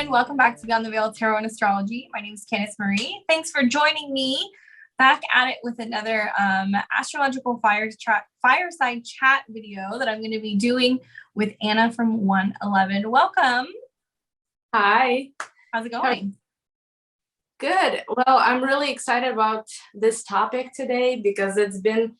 everyone. Welcome back to Beyond the Veil Tarot and Astrology. My name is Candice Marie. Thanks for joining me back at it with another astrological fireside chat video that I'm going to be doing with Anna from 111. Welcome. Hi. How's it going? Good. Well, I'm really excited about this topic today because it's been,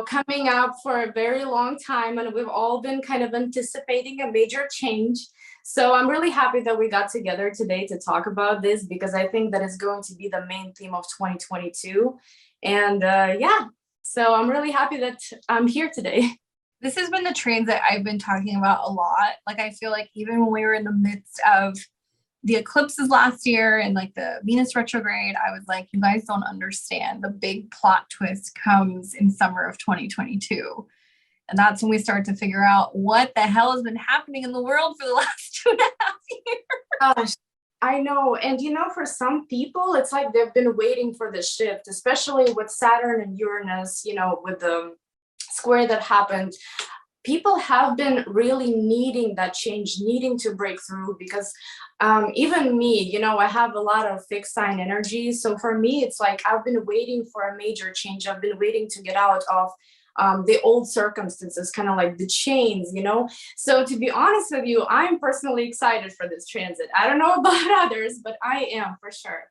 coming up for a very long time, and we've all been kind of anticipating a major change. So I'm really happy that we got together today to talk about this because I think that it's going to be the main theme of 2022. And so I'm really happy that I'm here today. This has been the transit I've been talking about a lot. Like, I feel like even when we were in the midst of the eclipses last year and like the Venus retrograde, I was like, you guys don't understand. The big plot twist comes in summer of 2022. And that's when we start to figure out what the hell has been happening in the world for the last 2.5 years. Gosh, I know. And, for some people, it's like they've been waiting for the shift, especially with Saturn and Uranus, with the square that happened. People have been really needing that change, needing to break through because even me, I have a lot of fixed sign energy. So for me, it's like I've been waiting for a major change. I've been waiting to get out of the old circumstances, kind of like the chains, So to be honest with you, I'm personally excited for this transit. I don't know about others, but I am for sure.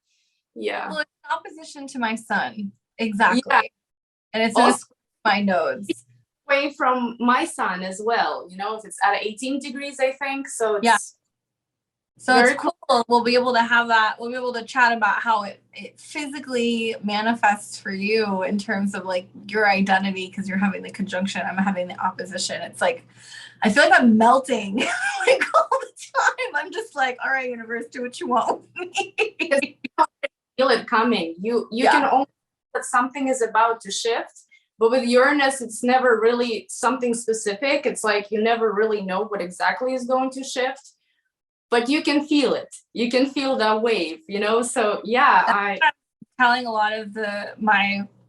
Yeah. Well, it's in opposition to my sun. Exactly. Yeah. And it's also my nodes. Away from my sun as well, if it's at 18 degrees, I think. So it's, yeah. So very it's cool. We'll be able to have that. We'll be able to chat about how it physically manifests for you in terms of like your identity, because you're having the conjunction, I'm having the opposition. It's like, I feel like I'm melting like all the time. I'm just like, all right, universe, do what you want with me. Feel it coming. You can only that something is about to shift. But with Uranus, it's never really something specific. It's like you never really know what exactly is going to shift. But you can feel it. You can feel that wave, So yeah, I'm telling a lot of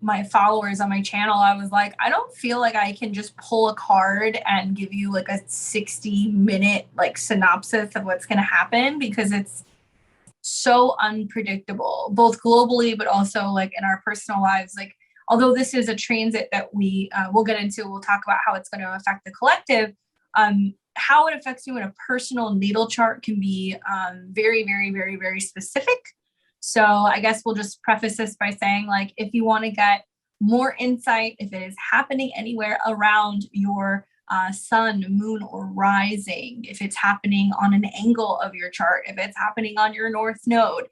my followers on my channel, I was like, I don't feel like I can just pull a card and give you like a 60-minute like synopsis of what's going to happen, because it's so unpredictable, both globally, but also like in our personal lives. Like, although this is a transit that we'll get into, we'll talk about how it's going to affect the collective. How it affects you in a personal natal chart can be very, very, very, very specific. So I guess we'll just preface this by saying, like, if you want to get more insight, if it is happening anywhere around your sun, moon, or rising, if it's happening on an angle of your chart, if it's happening on your north node,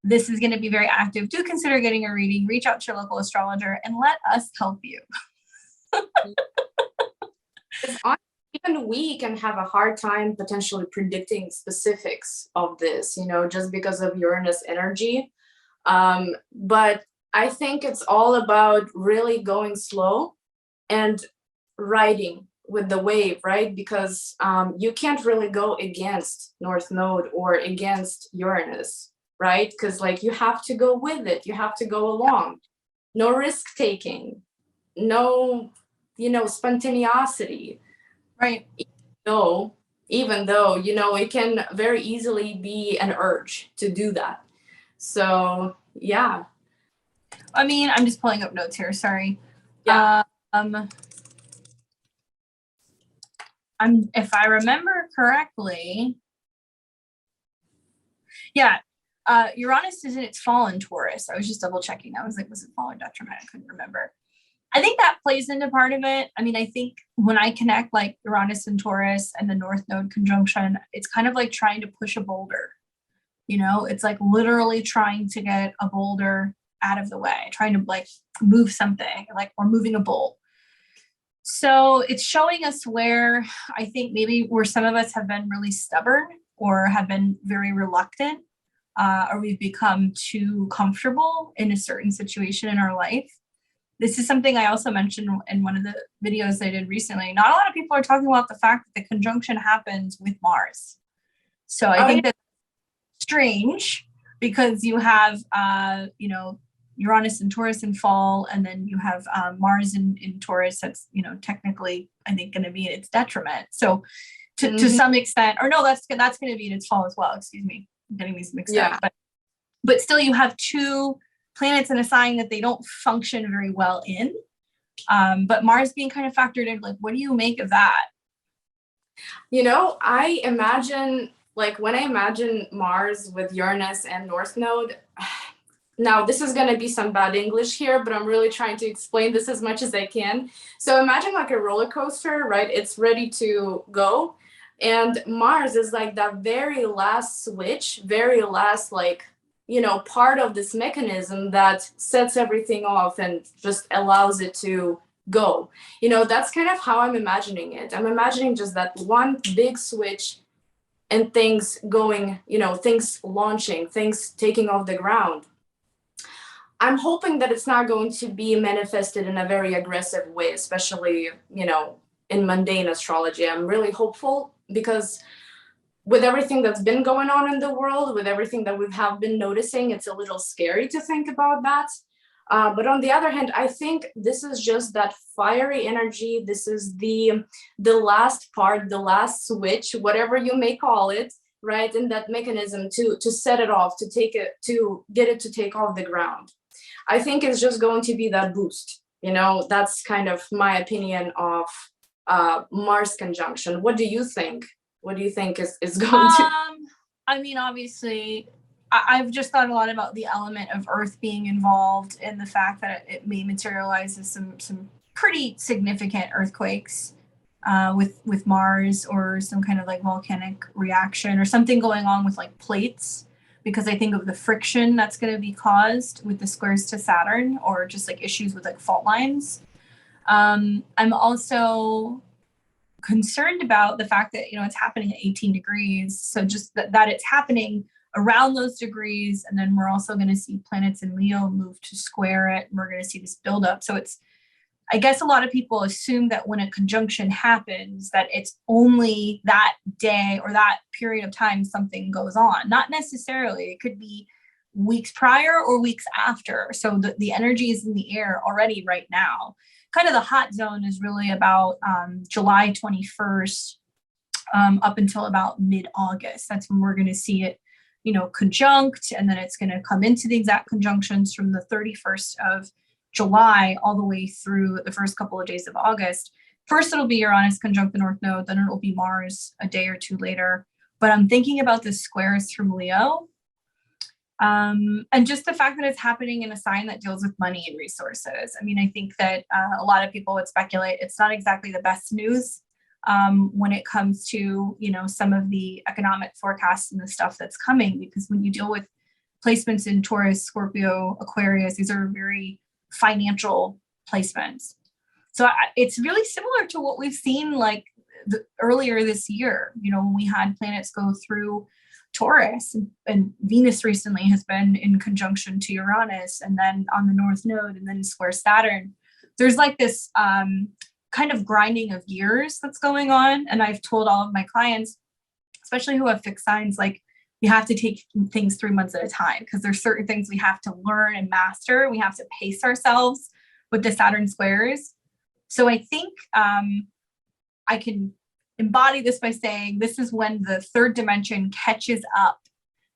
this is going to be very active. Do consider getting a reading. Reach out to your local astrologer and let us help you. Even we can have a hard time potentially predicting specifics of this, just because of Uranus energy. But I think it's all about really going slow and riding with the wave, right? Because you can't really go against North Node or against Uranus, right? Because like you have to go with it. You have to go along. No risk taking, no, spontaneity. Right. Even though, it can very easily be an urge to do that. So, yeah. I mean, I'm just pulling up notes here. Sorry. Yeah. If I remember correctly, Uranus is in its fallen Taurus. I was just double checking. I was like, was it fallen detriment? I couldn't remember. I think that plays into part of it. I mean, I think when I connect like Uranus and Taurus and the North Node conjunction, it's kind of like trying to push a boulder. It's like literally trying to get a boulder out of the way, trying to like move something, like we're moving a bolt. So it's showing us where I think maybe where some of us have been really stubborn or have been very reluctant, or we've become too comfortable in a certain situation in our life. This is something I also mentioned in one of the videos I did recently. Not a lot of people are talking about the fact that the conjunction happens with Mars. So I think that's strange because you have, Uranus and Taurus in fall, and then you have Mars in Taurus. That's, technically, I think, going to be its detriment. So to some extent, or no, that's going to be in its fall as well. Excuse me, I'm getting these mixed up. But still, you have two planets in a sign that they don't function very well in. But Mars being kind of factored in, like, what do you make of that? You know, I imagine, like, when I imagine Mars with Uranus and North Node, now this is going to be some bad English here, but I'm really trying to explain this as much as I can. So imagine like a roller coaster, right? It's ready to go. And Mars is like that very last switch, very last, like, you know, part of this mechanism that sets everything off and just allows it to go. You know, that's kind of how I'm imagining it. I'm imagining just that one big switch and things going, you know, things launching, things taking off the ground. I'm hoping that it's not going to be manifested in a very aggressive way, especially, you know, in mundane astrology. I'm really hopeful because with everything that's been going on in the world, with everything that we have been noticing, it's a little scary to think about that. But on the other hand, I think this is just that fiery energy. This is the last part, the last switch, whatever you may call it, right? And that mechanism to set it off, to get it to take off the ground. I think it's just going to be that boost. You know, that's kind of my opinion of Mars conjunction. What do you think? What do you think is going to? I mean, obviously, I've just thought a lot about the element of Earth being involved and the fact that it may materialize as some pretty significant earthquakes with Mars, or some kind of like volcanic reaction or something going on with like plates, because I think of the friction that's going to be caused with the squares to Saturn, or just like issues with like fault lines. I'm also concerned about the fact that, you know, it's happening at 18 degrees. So just that it's happening around those degrees. And then we're also going to see planets in Leo move to square it. And we're going to see this buildup. So it's, I guess a lot of people assume that when a conjunction happens, that it's only that day or that period of time something goes on. Not necessarily. It could be weeks prior or weeks after. So the energy is in the air already right now. Kind of the hot zone is really about July 21st up until about mid-August. That's when we're going to see it, you know, conjunct, and then it's going to come into the exact conjunctions from the 31st of July all the way through the first couple of days of August. First, it'll be Uranus conjunct the North Node, then it'll be Mars a day or two later. But I'm thinking about the squares from Leo. And just the fact that it's happening in a sign that deals with money and resources. I mean, I think that a lot of people would speculate it's not exactly the best news when it comes to, you know, some of the economic forecasts and the stuff that's coming, because when you deal with placements in Taurus, Scorpio, Aquarius, these are very financial placements. So it's really similar to what we've seen like earlier this year, you know, when we had planets go through Taurus, and Venus recently has been in conjunction to Uranus, and then on the North Node, and then square Saturn. There's like this kind of grinding of gears that's going on. And I've told all of my clients, especially who have fixed signs, like, you have to take things 3 months at a time, because there's certain things we have to learn and master. We have to pace ourselves with the Saturn squares. So I think I can embody this by saying this is when the third dimension catches up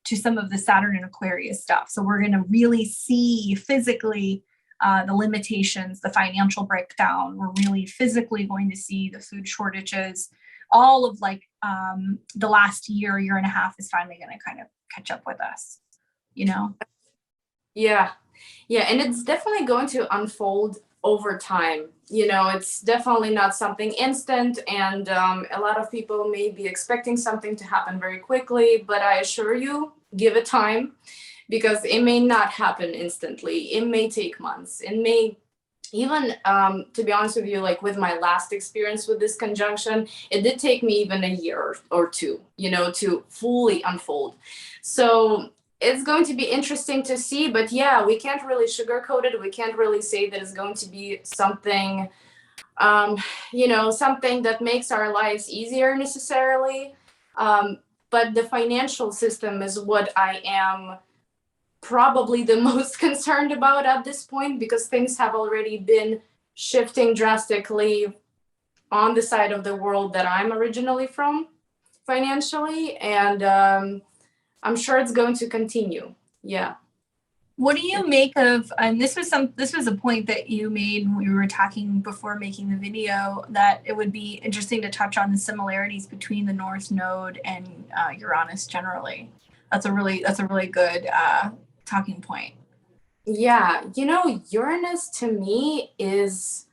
to some of the Saturn and Aquarius stuff. So we're going to really see physically the limitations, the financial breakdown. We're really physically going to see the food shortages. All of like the last year and a half is finally going to kind of catch up with us, you know? Yeah. And it's definitely going to unfold over time. You know, it's definitely not something instant, and a lot of people may be expecting something to happen very quickly, but I assure you, give it time, because it may not happen instantly. It may take months. It may even, to be honest with you, like with my last experience with this conjunction, it did take me even a year or two, you know, to fully unfold. So it's going to be interesting to see, but yeah, we can't really sugarcoat it. We can't really say that it's going to be something, you know, something that makes our lives easier necessarily. But the financial system is what I am probably the most concerned about at this point, because things have already been shifting drastically on the side of the world that I'm originally from. financially, and I'm sure it's going to continue. Yeah. What do you make of, and this was a point that you made when we were talking before making the video, that it would be interesting to touch on the similarities between the North Node and Uranus generally. That's a really good talking point. Yeah, Uranus to me is,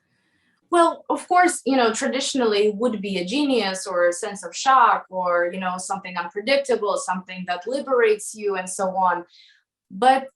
well, of course, traditionally would be a genius or a sense of shock or, something unpredictable, something that liberates you and so on. But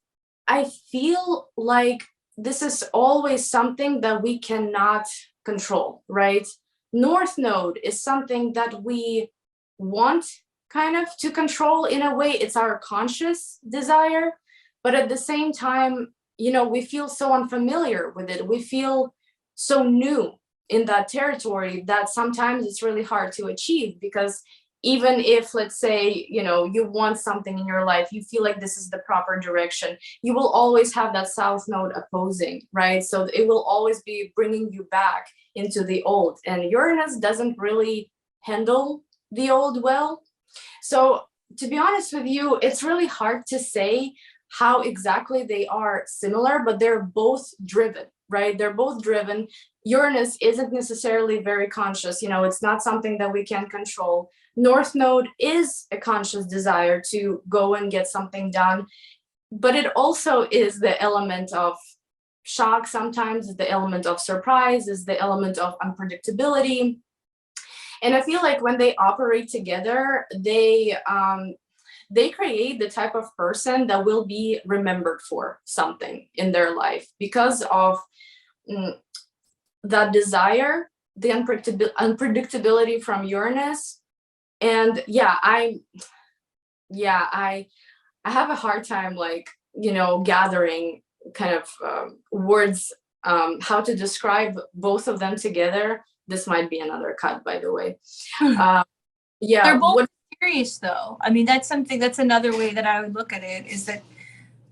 I feel like this is always something that we cannot control, right? North Node is something that we want kind of to control in a way. It's our conscious desire. But at the same time, we feel so unfamiliar with it. We feel so new in that territory that sometimes it's really hard to achieve, because even if, let's say, you want something in your life, you feel like this is the proper direction, you will always have that South Node opposing, right? So it will always be bringing you back into the old. And Uranus doesn't really handle the old well. So to be honest with you, it's really hard to say how exactly they are similar, but they're both driven, right? They're both driven. Uranus isn't necessarily very conscious, it's not something that we can control. North Node is a conscious desire to go and get something done, but it also is the element of shock sometimes, is the element of surprise, is the element of unpredictability. And I feel like when they operate together, they create the type of person that will be remembered for something in their life because of that desire, the unpredictability from Uranus. And I have a hard time gathering kind of words how to describe both of them together. This might be another cut, by the way. They're both curious, though. I mean, that's another way that I would look at it, is that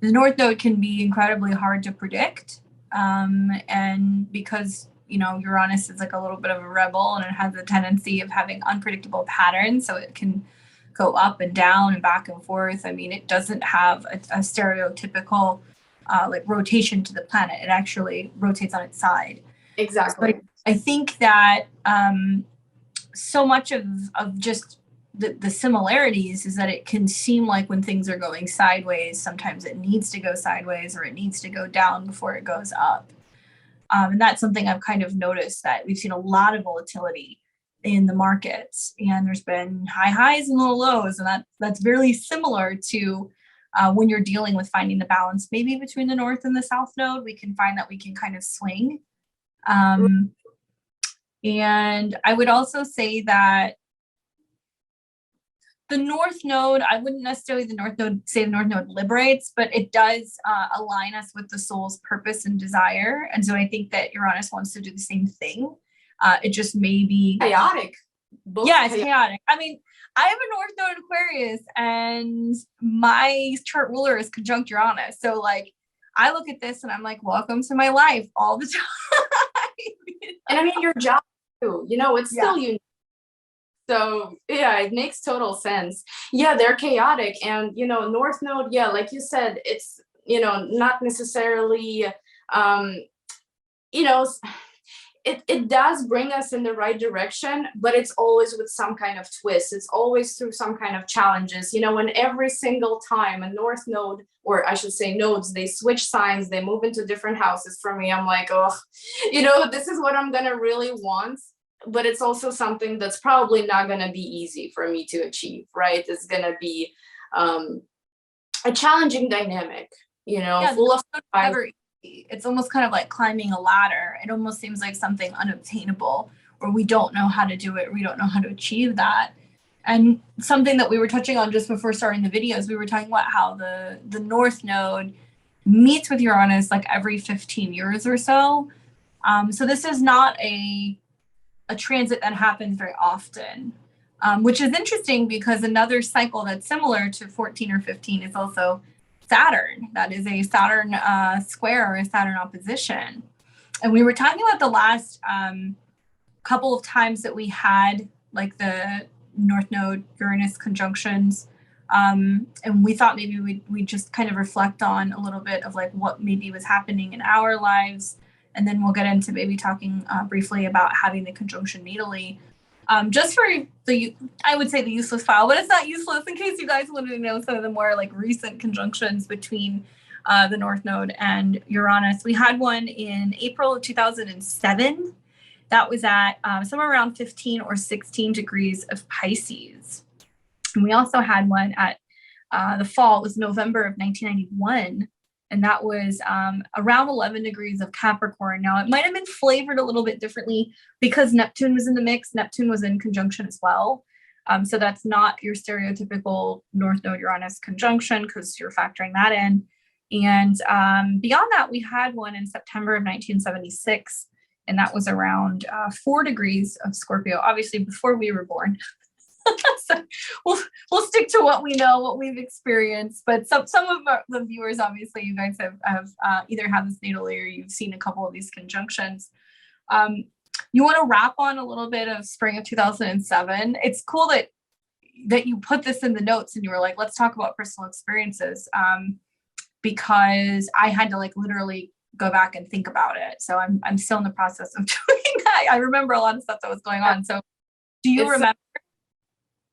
the North Node can be incredibly hard to predict, and because Uranus is like a little bit of a rebel, and it has a tendency of having unpredictable patterns, so it can go up and down and back and forth. I mean, it doesn't have a stereotypical rotation to the planet. It actually rotates on its side. Exactly. So I think that so much of just the similarities is that it can seem like when things are going sideways, sometimes it needs to go sideways or it needs to go down before it goes up. And that's something I've kind of noticed, that we've seen a lot of volatility in the markets, and there's been high highs and little lows, and that's very similar to when you're dealing with finding the balance maybe between the North and the South Node. We can find that we can kind of swing. And I would also say that the North Node, I wouldn't necessarily say the North Node liberates, but it does align us with the soul's purpose and desire. And so I think that Uranus wants to do the same thing. It just may be chaotic. It's chaotic. I mean, I have a North Node Aquarius, and my chart ruler is conjunct Uranus. So I look at this and I'm like, welcome to my life all the time. And I mean, your job too, it's still unique. So it makes total sense. They're chaotic. And North Node, like you said, it's not necessarily it does bring us in the right direction, but it's always with some kind of twist. It's always through some kind of challenges. When every single time a North Node, or I should say nodes, they switch signs, they move into different houses, for me, I'm like, oh, this is what I'm gonna really want. But it's also something that's probably not going to be easy for me to achieve, right? It's going to be a challenging dynamic, full of surprise. It's almost kind of like climbing a ladder. It almost seems like something unobtainable, or we don't know how to do it. We don't know how to achieve that. And something that we were touching on just before starting the videos, we were talking about how the North Node meets with Uranus every 15 years or so. So this is not a transit that happens very often, which is interesting because another cycle that's similar to 14 or 15 is also Saturn. That is a Saturn square or a Saturn opposition. And we were talking about the last couple of times that we had the North Node Uranus conjunctions. And we thought maybe we'd just kind of reflect on a little bit of like what maybe was happening in our lives. And then we'll get into maybe talking briefly about having the conjunction natally. Just for I would say the useless file, but it's not useless in case you guys wanted to know some of the more like recent conjunctions between the North Node and Uranus. We had one in April of 2007. That was at somewhere around 15 or 16 degrees of Pisces. And we also had one at the fall, it was November of 1991. And that was around 11 degrees of Capricorn. Now, it might have been flavored a little bit differently because Neptune was in the mix. Neptune was in conjunction as well. So that's not your stereotypical North Node Uranus conjunction because you're factoring that in. And beyond that, we had one in September of 1976. And that was around 4 degrees of Scorpio, obviously before we were born. So we'll stick to what we know, what we've experienced. But some of the viewers, obviously, you guys have either had this natally or you've seen a couple of these conjunctions. You want to wrap on a little bit of spring of 2007. It's cool that you put this in the notes and you were like, let's talk about personal experiences, because I had to like literally go back and think about it. So I'm still in the process of doing that. I remember a lot of stuff that was going on. So do you remember?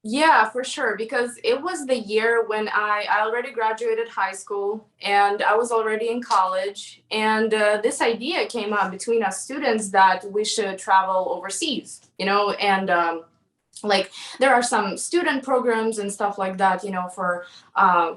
Yeah, for sure. Because it was the year when I already graduated high school and I was already in college. And this idea came up between us students that we should travel overseas, and like there are some student programs and stuff like that,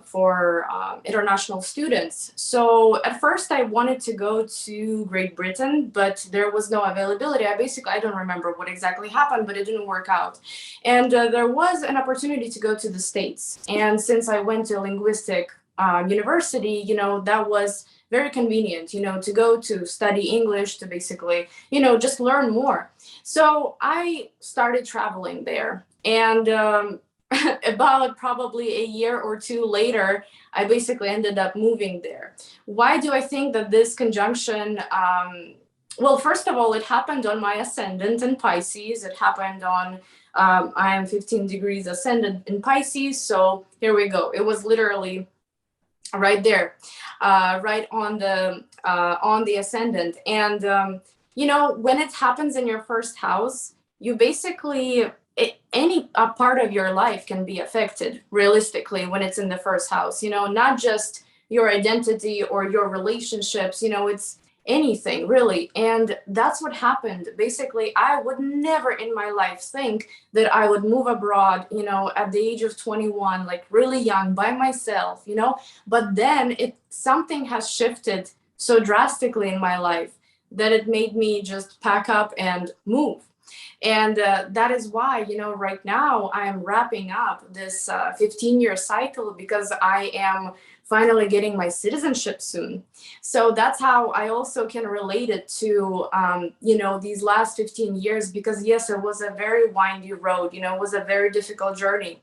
for international students. So at first I wanted to go to Great Britain, but there was no availability. I don't remember what exactly happened, but it didn't work out. And there was an opportunity to go to the States. And since I went to a linguistic university, that was very convenient, to go to study English, to basically, just learn more. So I started traveling there. And about probably a year or two later, I basically ended up moving there. Why do I think that this conjunction, well, first of all, it happened on my ascendant in Pisces. It happened on, I am 15 degrees ascendant in Pisces. So here we go. It was literally right there, right on the ascendant. And when it happens in your first house, you basically any part of your life can be affected realistically when it's in the first house. Not just your identity or your relationships. It's anything really. And that's what happened. Basically, I would never in my life think that I would move abroad, at the age of 21, like really young by myself, but then something has shifted so drastically in my life that it made me just pack up and move. And that is why, right now I am wrapping up this 15-year cycle because I am finally getting my citizenship soon. So that's how I also can relate it to, these last 15 years, because yes, it was a very windy road, it was a very difficult journey.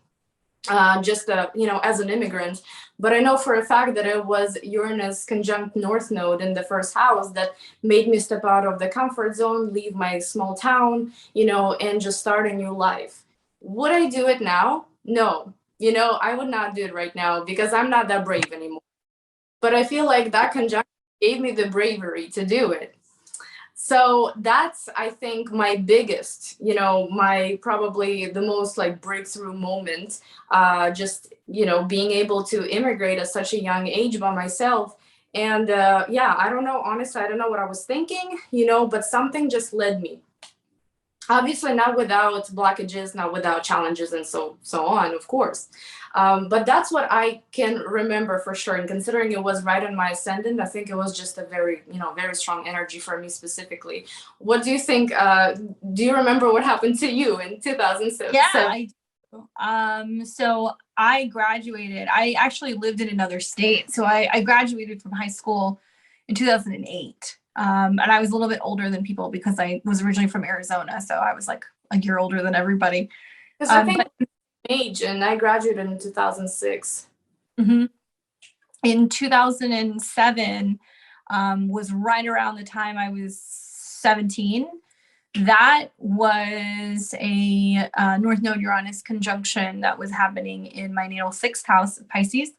As an immigrant. But I know for a fact that it was Uranus conjunct North Node in the first house that made me step out of the comfort zone, leave my small town, and just start a new life. Would I do it now? No, I would not do it right now because I'm not that brave anymore. But I feel like that conjunction gave me the bravery to do it. So that's, I think, my biggest, my probably the most like breakthrough moment, being able to immigrate at such a young age by myself. And I don't know, honestly, I don't know what I was thinking, but something just led me. Obviously not without blockages, not without challenges and so on, of course. But that's what I can remember for sure. And considering it was right on my ascendant, I think it was just a very, very strong energy for me specifically. What do you think? Do you remember what happened to you in 2007? Yeah, I do. So I graduated. I actually lived in another state. So I graduated from high school in 2008. And I was a little bit older than people because I was originally from Arizona. So I was like a year older than everybody. Because I think age, and I graduated in 2006. Mm-hmm. In 2007 was right around the time I was 17. That was a North Node Uranus conjunction that was happening in my natal 6th house of Pisces,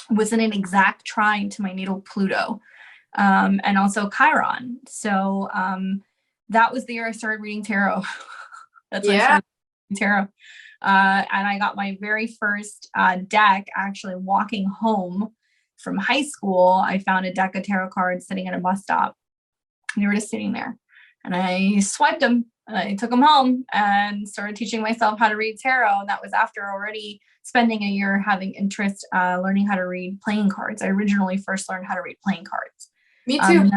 was in an exact trine to my natal Pluto, and also Chiron. So that was the year I started reading tarot. That's when I started reading tarot. And I got my very first deck actually walking home from high school. I found a deck of tarot cards sitting at a bus stop. They were just sitting there. And I swiped them and I took them home and started teaching myself how to read tarot. And that was after already spending a year having interest learning how to read playing cards. I originally first learned how to read playing cards. Me too.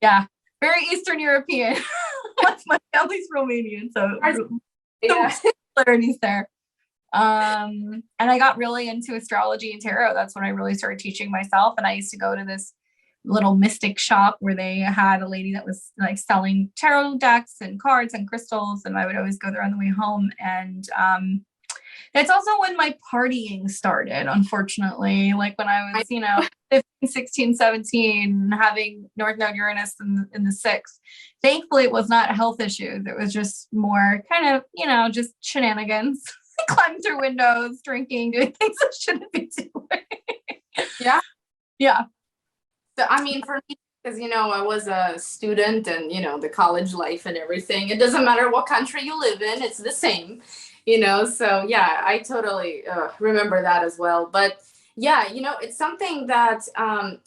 Yeah, very Eastern European. My family's Romanian, so similarities there. And I got really into astrology and tarot. That's when I really started teaching myself. And I used to go to this little mystic shop where they had a lady that was like selling tarot decks and cards and crystals, and I would always go there on the way home. And that's also when my partying started, unfortunately, like when I was 15, 16, 17, having North Node Uranus in the 6th. Thankfully it was not health issues, it was just more kind of just shenanigans. Climbing through windows, drinking, doing things I shouldn't be doing. Yeah. So, I mean, for me, because, I was a student and, the college life and everything, it doesn't matter what country you live in, it's the same, so yeah, I totally remember that as well. But yeah, it's something that,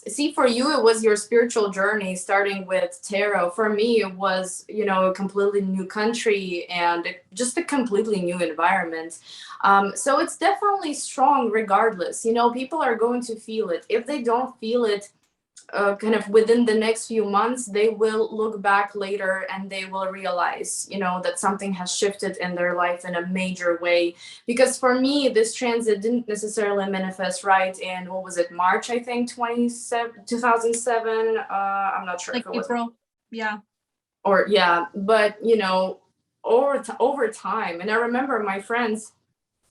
see, for you, it was your spiritual journey starting with tarot. For me, it was, a completely new country and just a completely new environment. So it's definitely strong regardless, people are going to feel it. If they don't feel it, kind of within the next few months, they will look back later and they will realize, that something has shifted in their life in a major way. Because for me, this transit didn't necessarily manifest right in, what was it, March, I think, 2007. I'm not sure. Like April. Yeah. Or yeah, but over time. And I remember my friends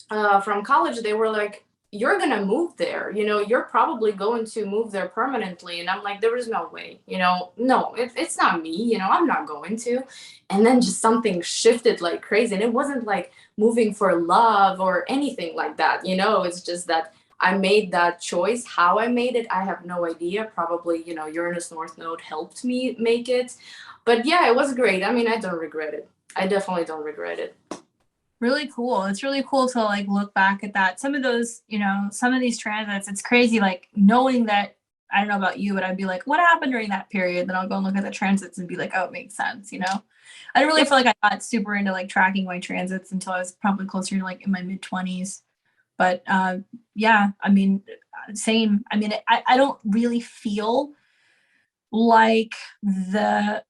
from college, they were like, you're going to move there, you're probably going to move there permanently. And I'm like, there is no way, no, it's not me, I'm not going to. And then just something shifted like crazy. And it wasn't like moving for love or anything like that, it's just that I made that choice. How I made it, I have no idea. Probably, Uranus North Node helped me make it. But yeah, it was great. I mean, I don't regret it. I definitely don't regret it. Really cool. It's really cool to like look back at that. Some of those, some of these transits, it's crazy, like knowing that, I don't know about you, but I'd be like, what happened during that period? Then I'll go and look at the transits and be like, oh, it makes sense. I didn't really feel like I got super into like tracking my transits until I was probably closer to like in my mid-20s. But yeah, I mean, same. I mean, I don't really feel like the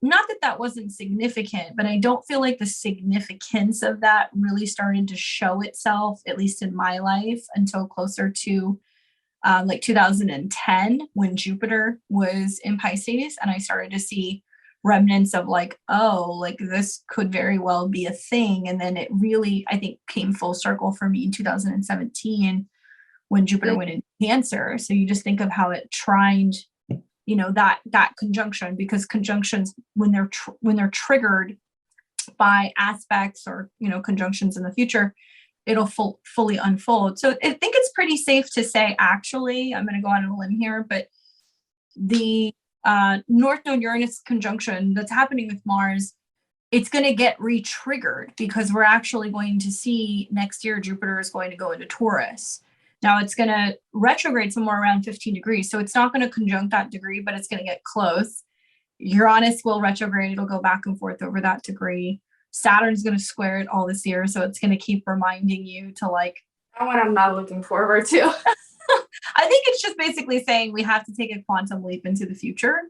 not that wasn't significant, but I don't feel like the significance of that really started to show itself, at least in my life, until closer to like 2010, when Jupiter was in Pisces, and I started to see remnants of like, oh, like this could very well be a thing. And then it really, I think, came full circle for me in 2017 when Jupiter went into Cancer. So you just think of how it trined that conjunction, because conjunctions, when they're triggered by aspects or conjunctions in the future, it'll fully unfold. So I think it's pretty safe to say, actually, I'm going to go on a limb here, but the North Node Uranus conjunction that's happening with Mars, it's going to get re-triggered because we're actually going to see next year Jupiter is going to go into Taurus. Now it's going to retrograde somewhere around 15 degrees. So it's not going to conjunct that degree, but it's going to get close. Uranus will retrograde. It'll go back and forth over that degree. Saturn's going to square it all this year. So it's going to keep reminding you to like. That one I'm not looking forward to. I think it's just basically saying we have to take a quantum leap into the future.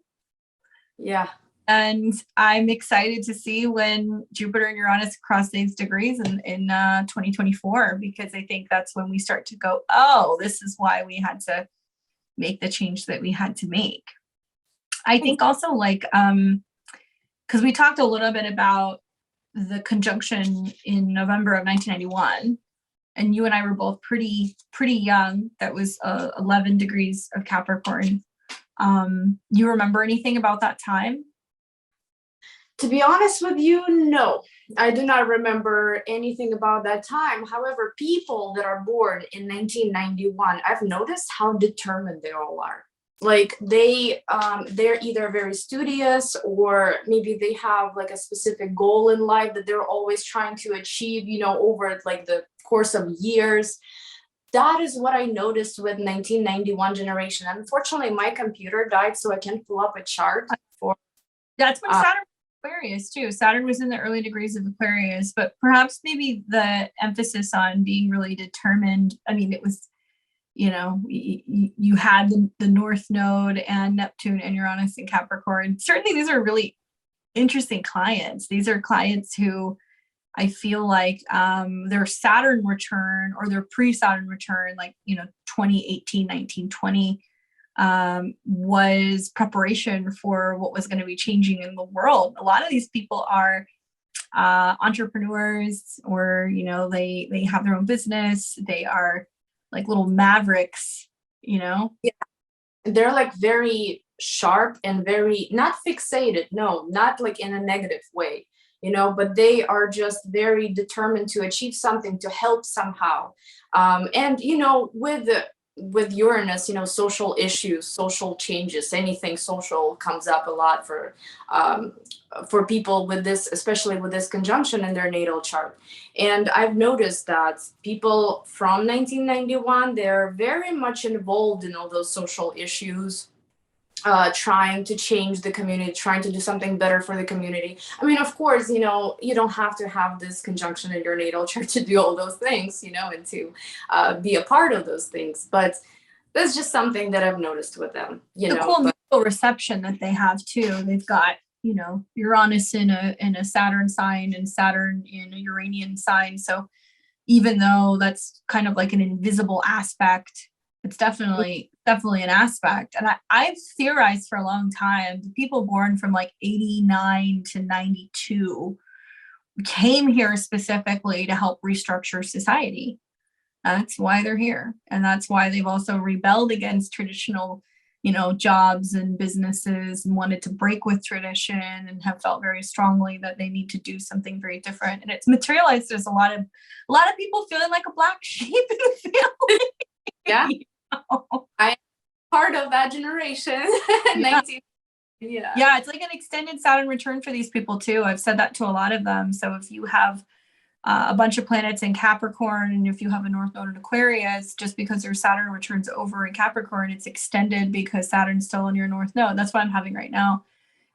Yeah. And I'm excited to see when Jupiter and Uranus cross these degrees in 2024, because I think that's when we start to go, oh, this is why we had to make the change that we had to make. I think also like, because we talked a little bit about the conjunction in November of 1991, and you and I were both pretty young. That was 11 degrees of Capricorn. You remember anything about that time? To be honest with you, no, I do not remember anything about that time. However, people that are born in 1991, I've noticed how determined they all are. Like they're either very studious, or maybe they have like a specific goal in life that they're always trying to achieve, over like the course of years. That is what I noticed with 1991 generation. Unfortunately, my computer died, so I can't pull up a chart for. That's when Saturn was Aquarius too. Saturn was in the early degrees of Aquarius, but perhaps maybe the emphasis on being really determined. I mean, it was, you had the North Node and Neptune and Uranus and Capricorn. Certainly, these are really interesting clients. These are clients who I feel like their Saturn return or their pre-Saturn return, like, 2018, 19, 20, was preparation for what was going to be changing in the world. A lot of these people are entrepreneurs, or, they have their own business. They are like little mavericks, Yeah. They're like very sharp and very not fixated. No, not like in a negative way, but they are just very determined to achieve something, to help somehow. And, with Uranus, social issues, social changes, anything social comes up a lot for people with this, especially with this conjunction in their natal chart. And I've noticed that people from 1991, they're very much involved in all those social issues, trying to change the community, trying to do something better for the community. I mean, of course, you don't have to have this conjunction in your natal chart to do all those things, and to be a part of those things. But that's just something that I've noticed with them. The cool mutual reception that they have too. They've got, Uranus in a Saturn sign and Saturn in a Uranian sign. So even though that's kind of like an invisible aspect, it's definitely an aspect. And I've theorized for a long time, the people born from like 89 to 92 came here specifically to help restructure society. That's why they're here. And that's why they've also rebelled against traditional, jobs and businesses, and wanted to break with tradition, and have felt very strongly that they need to do something very different. And it's materialized as a lot of people feeling like a black sheep in the family. Yeah. I'm part of that generation. Yeah. Yeah, it's like an extended Saturn return for these people too. I've said that to a lot of them. So if you have a bunch of planets in Capricorn, and if you have a North Node in Aquarius, just because your Saturn returns over in Capricorn, it's extended because Saturn's still in your North Node. That's what I'm having right now.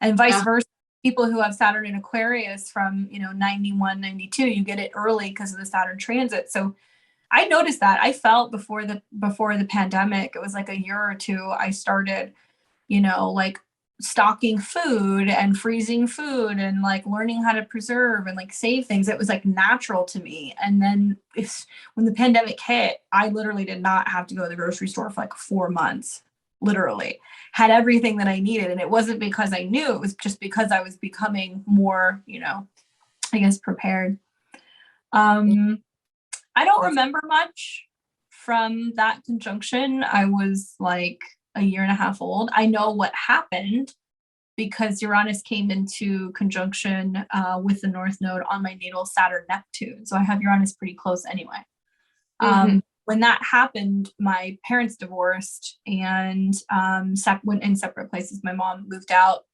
And vice versa. People who have Saturn in Aquarius from, 91, 92, you get it early because of the Saturn transit. So I noticed that. I felt before the pandemic, it was like a year or two, I started, like stocking food and freezing food and like learning how to preserve and like save things. It was like natural to me. And then when the pandemic hit, I literally did not have to go to the grocery store for like 4 months. Literally had everything that I needed. And it wasn't because I knew, it was just because I was becoming more, I guess, prepared. I don't remember much from that conjunction. I was like a year and a half old. I know what happened because Uranus came into conjunction with the North Node on my natal Saturn Neptune. So I have Uranus pretty close anyway. When that happened, my parents divorced and went in separate places. My mom moved out,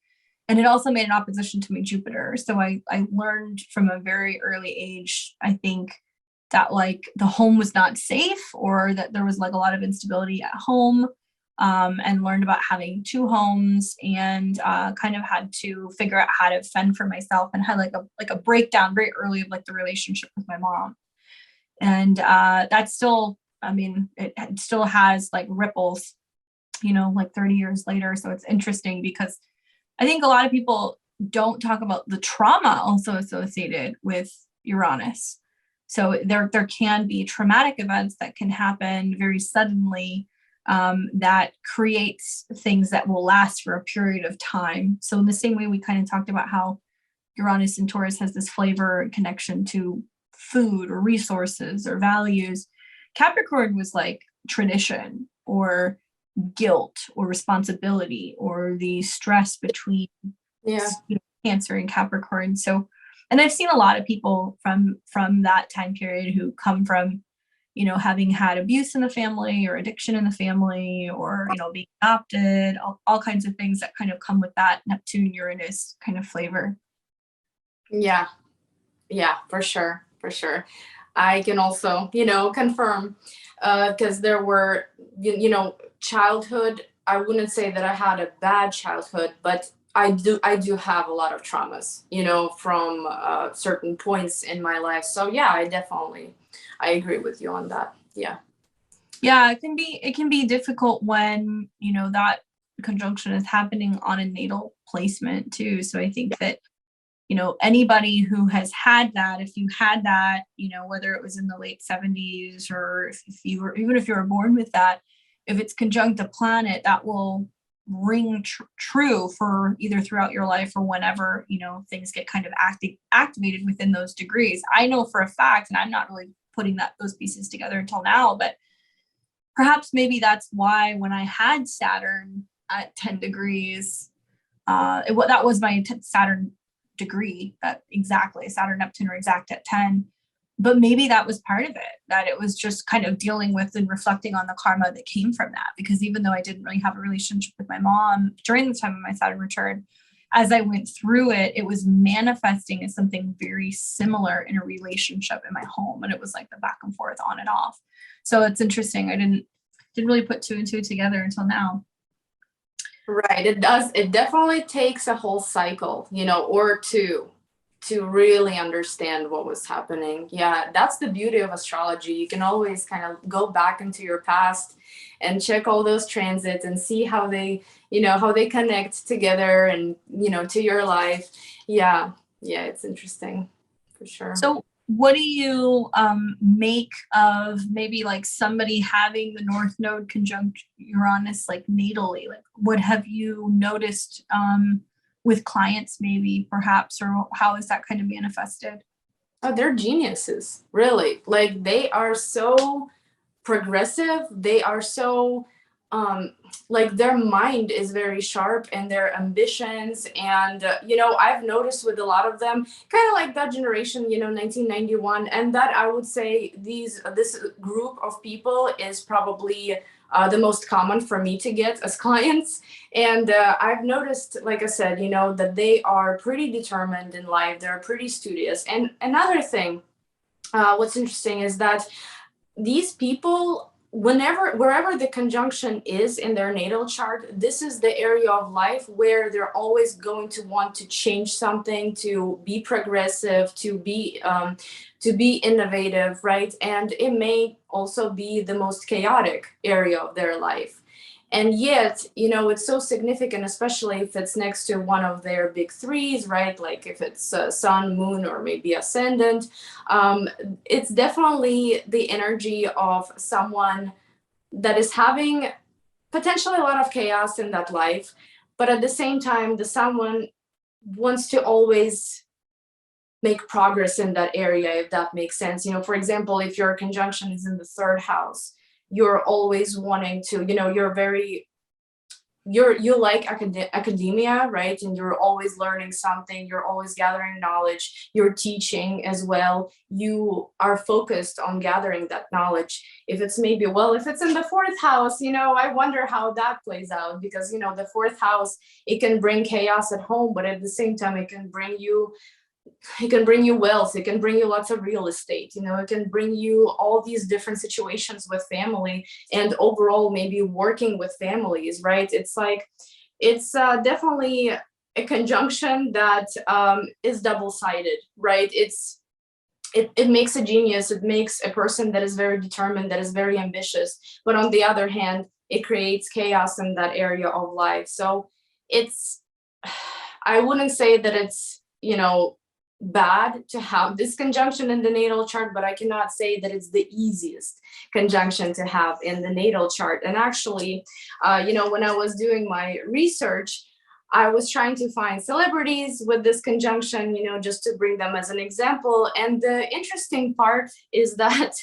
and it also made an opposition to my Jupiter. So I learned from a very early age, I think, that like the home was not safe, or that there was like a lot of instability at home, and learned about having two homes, and kind of had to figure out how to fend for myself, and had like a breakdown very early of like the relationship with my mom. And that's still, it still has like ripples, like 30 years later. So it's interesting because I think a lot of people don't talk about the trauma also associated with Uranus. So there can be traumatic events that can happen very suddenly, that creates things that will last for a period of time. So in the same way we kind of talked about how Uranus and Taurus has this flavor and connection to food or resources or values, Capricorn was like tradition or guilt or responsibility or the stress between Cancer and Capricorn. So, and I've seen a lot of people from that time period who come from, you know, having had abuse in the family or addiction in the family, or, you know, being adopted, all kinds of things that kind of come with that Neptune Uranus kind of flavor. Yeah, yeah, for sure, for sure. I can also, you know, confirm, because there were, childhood. I wouldn't say that I had a bad childhood, but I do have a lot of traumas, from certain points in my life. So yeah, I agree with you on that. Yeah. Yeah, it can be difficult when, you know, that conjunction is happening on a natal placement too. So I think that, you know, anybody who has had that, if you had that, you know, whether it was in the late 70s or if you were, even if you were born with that, if it's conjunct a planet, that will ring true for either throughout your life or whenever, you know, things get kind of activated within those degrees. I know for a fact, and I'm not really putting those pieces together until now, but perhaps maybe that's why when I had Saturn at 10 degrees, that was my Saturn degree, that exactly Saturn Neptune are exact at 10. But maybe that was part of it, that it was just kind of dealing with and reflecting on the karma that came from that. Because even though I didn't really have a relationship with my mom during the time of my Saturn return, as I went through it, it was manifesting as something very similar in a relationship in my home. And it was like the back and forth, on and off. So it's interesting. I didn't really put two and two together until now. Right. It does. It definitely takes a whole cycle, or two, to really understand what was happening. Yeah, that's the beauty of astrology. You can always kind of go back into your past and check all those transits and see how they connect together and, to your life. Yeah. Yeah, it's interesting for sure. So what do you make of maybe like somebody having the North Node conjunct Uranus like natally? Like, what have you noticed with clients maybe perhaps, or how is that kind of manifested? Oh, they're geniuses, really. Like, they are so progressive. They are so like, their mind is very sharp, and their ambitions, and I've noticed with a lot of them, kind of like that generation, 1991, and that I would say this group of people is probably the most common for me to get as clients. And I've noticed, like I said, that they are pretty determined in life. They're pretty studious. And another thing, what's interesting is that these people, wherever the conjunction is in their natal chart, this is the area of life where they're always going to want to change something, to be progressive, to be innovative, right? And it may also be the most chaotic area of their life. And yet, it's so significant, especially if it's next to one of their big threes, right? Like if it's sun, moon, or maybe ascendant. It's definitely the energy of someone that is having potentially a lot of chaos in that life. But at the same time, the someone wants to always make progress in that area, if that makes sense. For example, if your conjunction is in the third house, you're always wanting to, you like academia, right? And you're always learning something, you're always gathering knowledge, you're teaching as well. You are focused on gathering that knowledge. If it's in the fourth house, I wonder how that plays out, because, the fourth house, it can bring chaos at home, but at the same time, it can bring you wealth, it can bring you lots of real estate, it can bring you all these different situations with family, and overall maybe working with families, right? It's like, it's definitely a conjunction that is double-sided, right? It makes a genius, it makes a person that is very determined, that is very ambitious, but on the other hand, it creates chaos in that area of life. So I wouldn't say that it's bad to have this conjunction in the natal chart, but I cannot say that it's the easiest conjunction to have in the natal chart. And actually, when I was doing my research, I was trying to find celebrities with this conjunction, just to bring them as an example. And the interesting part is that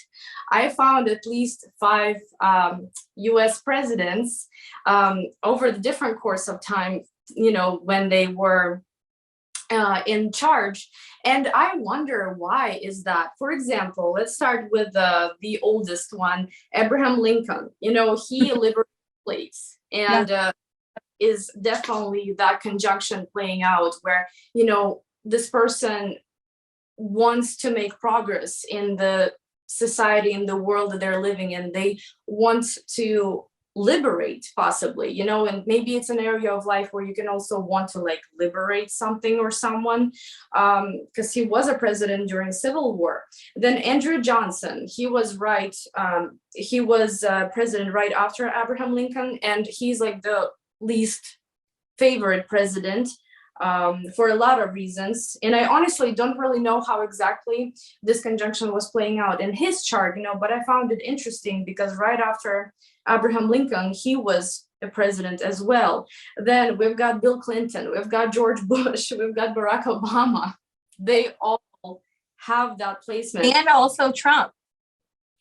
I found at least 5 US presidents over the different course of time, when they were in charge. And I wonder why is that. For example, let's start with the oldest one, Abraham Lincoln. He liberated slaves, and is definitely that conjunction playing out where this person wants to make progress in the society, in the world that they're living in. They want to liberate, possibly, and maybe it's an area of life where you can also want to like liberate something or someone, because he was a president during Civil War. Then Andrew Johnson, he was president right after Abraham Lincoln, and he's like the least favorite president, for a lot of reasons. And I honestly don't really know how exactly this conjunction was playing out in his chart, but I found it interesting because right after Abraham Lincoln, he was a president as well. Then we've got Bill Clinton, we've got George Bush, we've got Barack Obama. They all have that placement. And also Trump.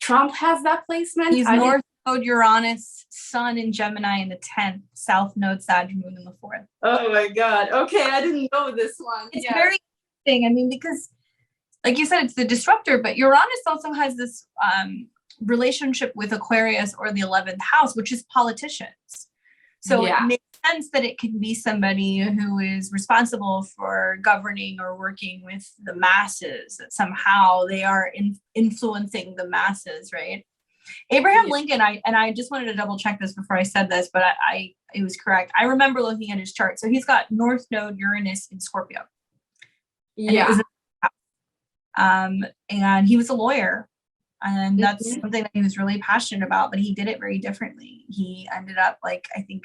Trump has that placement. He's North Node Uranus, Sun in Gemini in the 10th, South Node Saturn Moon in the 4th. Oh my God. Okay, I didn't know this one. It's very interesting. I mean, because like you said, it's the disruptor, but Uranus also has this relationship with Aquarius or the 11th house, which is politicians. So it makes sense that it can be somebody who is responsible for governing or working with the masses, that somehow they are influencing the masses, right? Abraham Lincoln, I just wanted to double check this before I said this, but it was correct. I remember looking at his chart. So he's got North Node Uranus in Scorpio. And he was a lawyer. And that's something that he was really passionate about, but he did it very differently. He ended up I think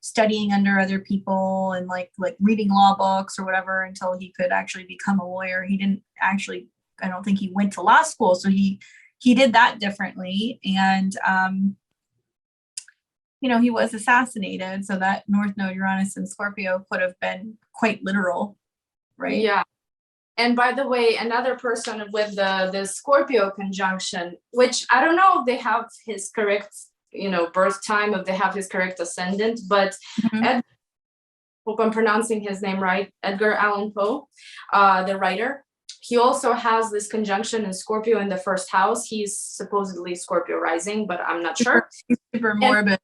studying under other people and like reading law books or whatever until he could actually become a lawyer. He didn't actually, I don't think he went to law school. So he did that differently. And, he was assassinated. So that North Node Uranus in Scorpio could have been quite literal, right? Yeah. And by the way, another person with the Scorpio conjunction, which I don't know if they have his correct, birth time, if they have his correct ascendant, but hope I'm pronouncing his name right, Edgar Allan Poe, the writer. He also has this conjunction in Scorpio in the first house. He's supposedly Scorpio rising, but I'm not sure. Super morbid.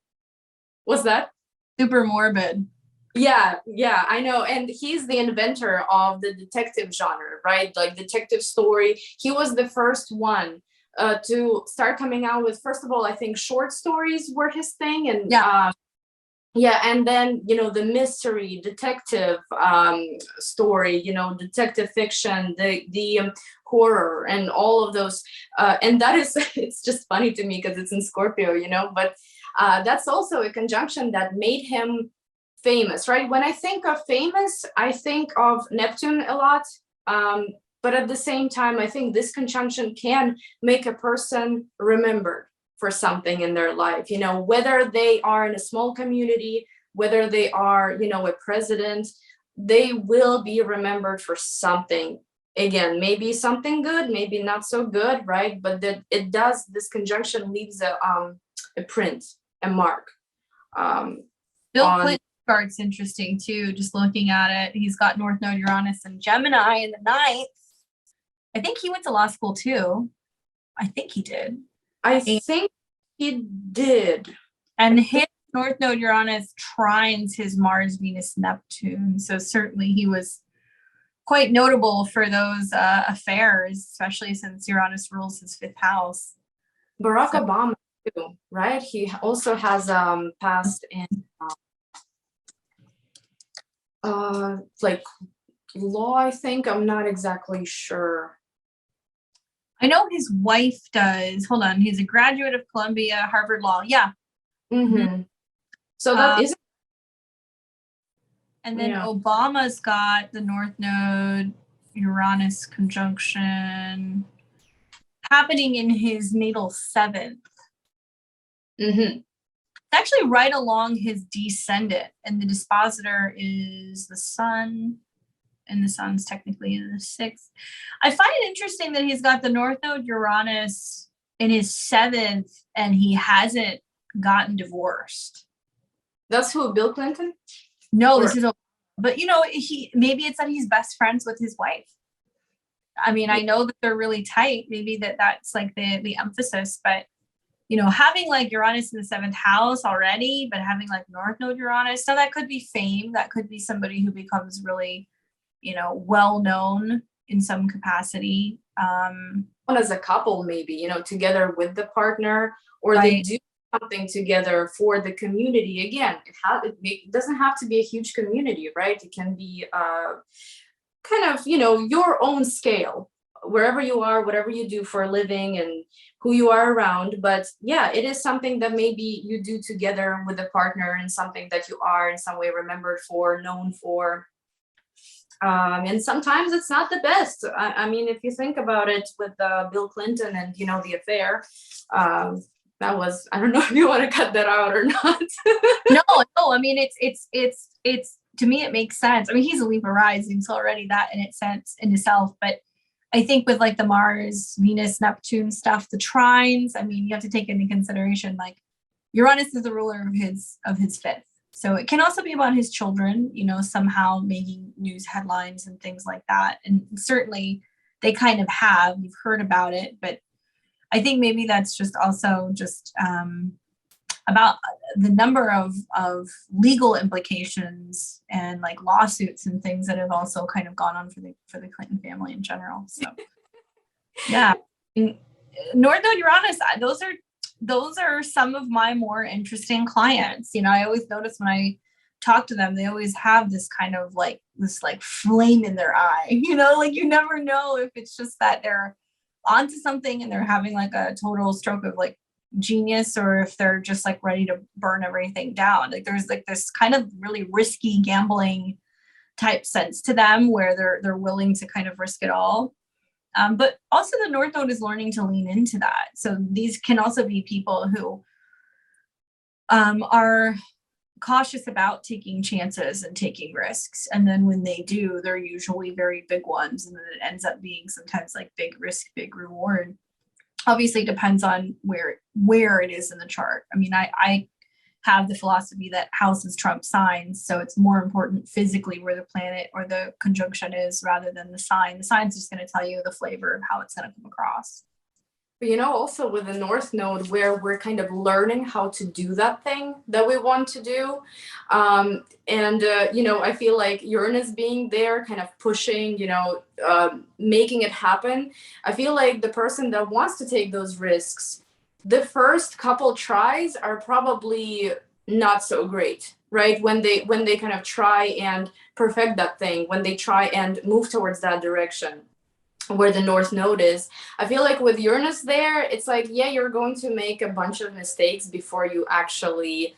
What's that? Super morbid. Yeah, I know. And he's the inventor of the detective genre, right? Like detective story. He was the first one to start coming out with, first of all, I think short stories were his thing. And and then, the mystery detective story, detective fiction, the horror and all of those. And that is, it's just funny to me because it's in Scorpio, but that's also a conjunction that made him famous, right? When I think of famous, I think of Neptune a lot. But at the same time, I think this conjunction can make a person remembered for something in their life, whether they are in a small community, whether they are, a president, they will be remembered for something. Again, maybe something good, maybe not so good, right? But that this conjunction leaves a print, a mark. Bill Clinton chart's interesting too, just looking at it. He's got North Node Uranus and Gemini in the 9th. I think he went to law school too. I think he did. I think he did. And his North Node Uranus trines his Mars, Venus, Neptune. So certainly he was quite notable for those affairs, especially since Uranus rules his 5th house. Barack Obama too, right? He also has passed in law, I think. I'm not exactly sure. I know his wife does. Hold on. He's a graduate of Columbia, Harvard Law. Yeah. So that is. And then Obama's got the North Node Uranus conjunction happening in his natal 7th. It's actually right along his descendant, and the dispositor is the Sun, and the Sun's technically in the 6th. I find it interesting that he's got the North Node Uranus in his 7th, and he hasn't gotten divorced. That's who, Bill Clinton? No, this is But maybe it's that he's best friends with his wife. I mean, I know that they're really tight. Maybe that's like the emphasis, but having like Uranus in the 7th house already, but having like North Node Uranus, so that could be fame. That could be somebody who becomes really, well known in some capacity. As a couple, maybe, together with the partner, or they Right. do something together for the community. Again, it doesn't have to be a huge community, right? It can be kind of, your own scale, wherever you are, whatever you do for a living and who you are around. But yeah, it is something that maybe you do together with a partner, and something that you are in some way remembered for, known for. And sometimes it's not the best. I mean, if you think about it with Bill Clinton and, the affair, that was, I don't know if you want to cut that out or not. No, I mean, it's to me, it makes sense. I mean, he's a Libra rising, so already that in itself. But I think with like the Mars, Venus, Neptune stuff, the trines, I mean, you have to take into consideration, like Uranus is the ruler of his 5th. So it can also be about his children, somehow making news headlines and things like that. And certainly they kind of have, you've heard about it, but I think maybe that's just also just about the number of legal implications and like lawsuits and things that have also kind of gone on for the Clinton family in general. So yeah, North Node Uranus, those are some of my more interesting clients. I always notice when I talk to them, they always have this kind of like this like flame in their eye, like you never know if it's just that they're onto something and they're having like a total stroke of like genius, or if they're just like ready to burn everything down. Like there's like this kind of really risky gambling type sense to them where they're willing to kind of risk it all. But also the North Node is learning to lean into that. So these can also be people who are cautious about taking chances and taking risks. And then when they do, they're usually very big ones. And then it ends up being sometimes like big risk, big reward. Obviously depends on where it is in the chart. I mean, I have the philosophy that houses trump signs. So it's more important physically where the planet or the conjunction is rather than the sign. The sign's just going to tell you the flavor of how it's going to come across. But also with the North Node, where we're kind of learning how to do that thing that we want to do. I feel like Uranus being there, kind of pushing, making it happen. I feel like the person that wants to take those risks, the first couple tries are probably not so great, right? When they kind of try and perfect that thing, when they try and move towards that direction where the North Node is. I feel like with Uranus there, it's like, yeah, you're going to make a bunch of mistakes before you actually,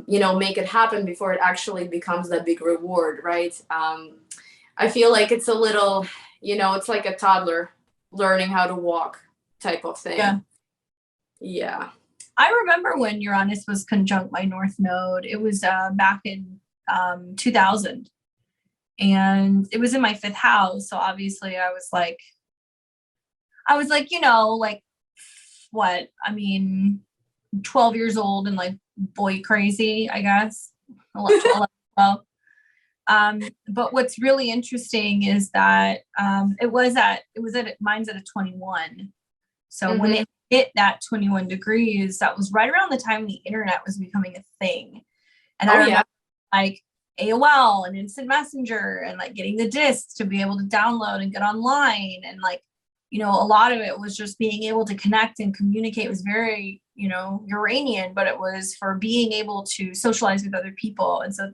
make it happen, before it actually becomes that big reward, right? I feel like it's a little, it's like a toddler learning how to walk type of thing. Yeah. Yeah. I remember when Uranus was conjunct my North Node. It was back in 2000. And it was in my 5th house. So obviously I was like, like what? I mean, 12 years old and like boy crazy, I guess. 11, 12. But what's really interesting is that mine's at a 21. So when it hit that 21 degrees, that was right around the time the internet was becoming a thing. And I remember like AOL and Instant Messenger and like getting the discs to be able to download and get online. And like, a lot of it was just being able to connect and communicate. It was very, Uranian, but it was for being able to socialize with other people. And so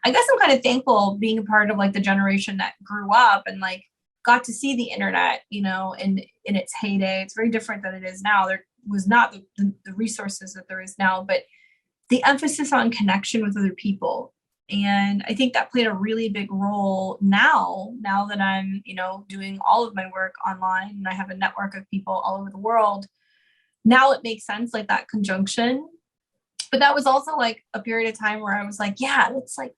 I guess I'm kind of thankful being a part of like the generation that grew up and like got to see the internet, in its heyday. It's very different than it is now. There was not the resources that there is now, but the emphasis on connection with other people. And I think that played a really big role now that I'm, doing all of my work online and I have a network of people all over the world. Now it makes sense, like that conjunction. But that was also like a period of time where I was like, yeah, let's like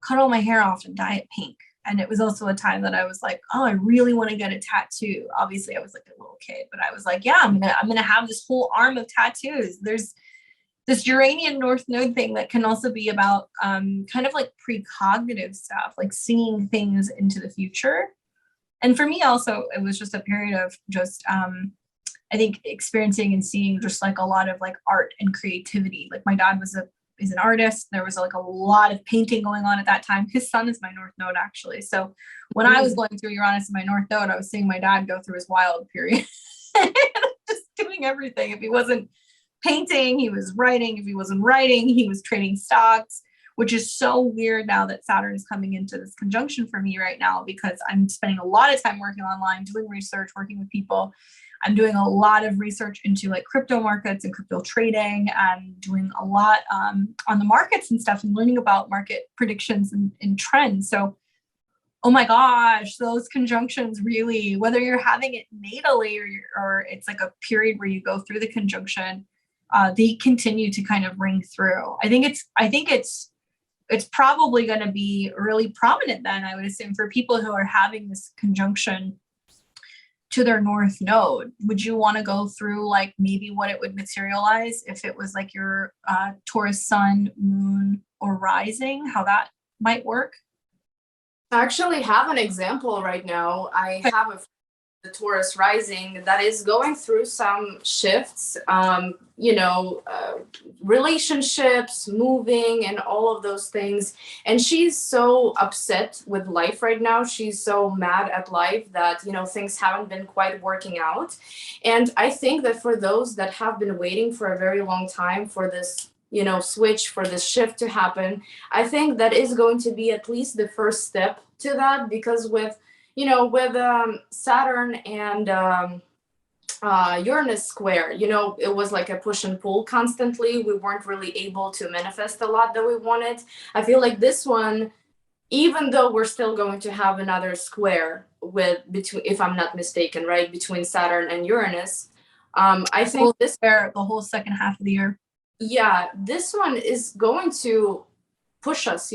cut all my hair off and dye it pink. And it was also a time that I was like, oh, I really want to get a tattoo. Obviously I was like a little kid, but I was like, yeah, I'm gonna have this whole arm of tattoos. this Uranian North Node thing that can also be about kind of like precognitive stuff, like seeing things into the future. And for me also, it was just a period of just, I think experiencing and seeing just like a lot of like art and creativity. Like my dad is an artist. There was like a lot of painting going on at that time. His son is my North Node actually. So when I was going through Uranus in my North Node, I was seeing my dad go through his wild period. Just doing everything. If he wasn't painting, he was writing. If he wasn't writing, he was trading stocks, which is so weird now that Saturn is coming into this conjunction for me right now, because I'm spending a lot of time working online, doing research, working with people. I'm doing a lot of research into like crypto markets and crypto trading, and doing a lot on the markets and stuff, and learning about market predictions and trends. So, oh my gosh, those conjunctions really, whether you're having it natally or it's like a period where you go through the conjunction, they continue to kind of ring through. I think it's probably going to be really prominent then, I would assume, for people who are having this conjunction to their North Node. Would you want to go through like maybe what it would materialize if it was like your Taurus sun, moon, or rising, how that might work? I actually have an example right now. I have the Taurus rising that is going through some shifts, relationships, moving, and all of those things. And she's so upset with life right now. She's so mad at life that, things haven't been quite working out. And I think that for those that have been waiting for a very long time for this, switch, for this shift to happen, I think that is going to be at least the first step to that, because with Saturn and Uranus square, it was like a push and pull constantly. We weren't really able to manifest a lot that we wanted. I feel like this one, even though we're still going to have another square between, if I'm not mistaken, right, between Saturn and Uranus, I think this the whole second half of the year. Yeah, this one is going to push us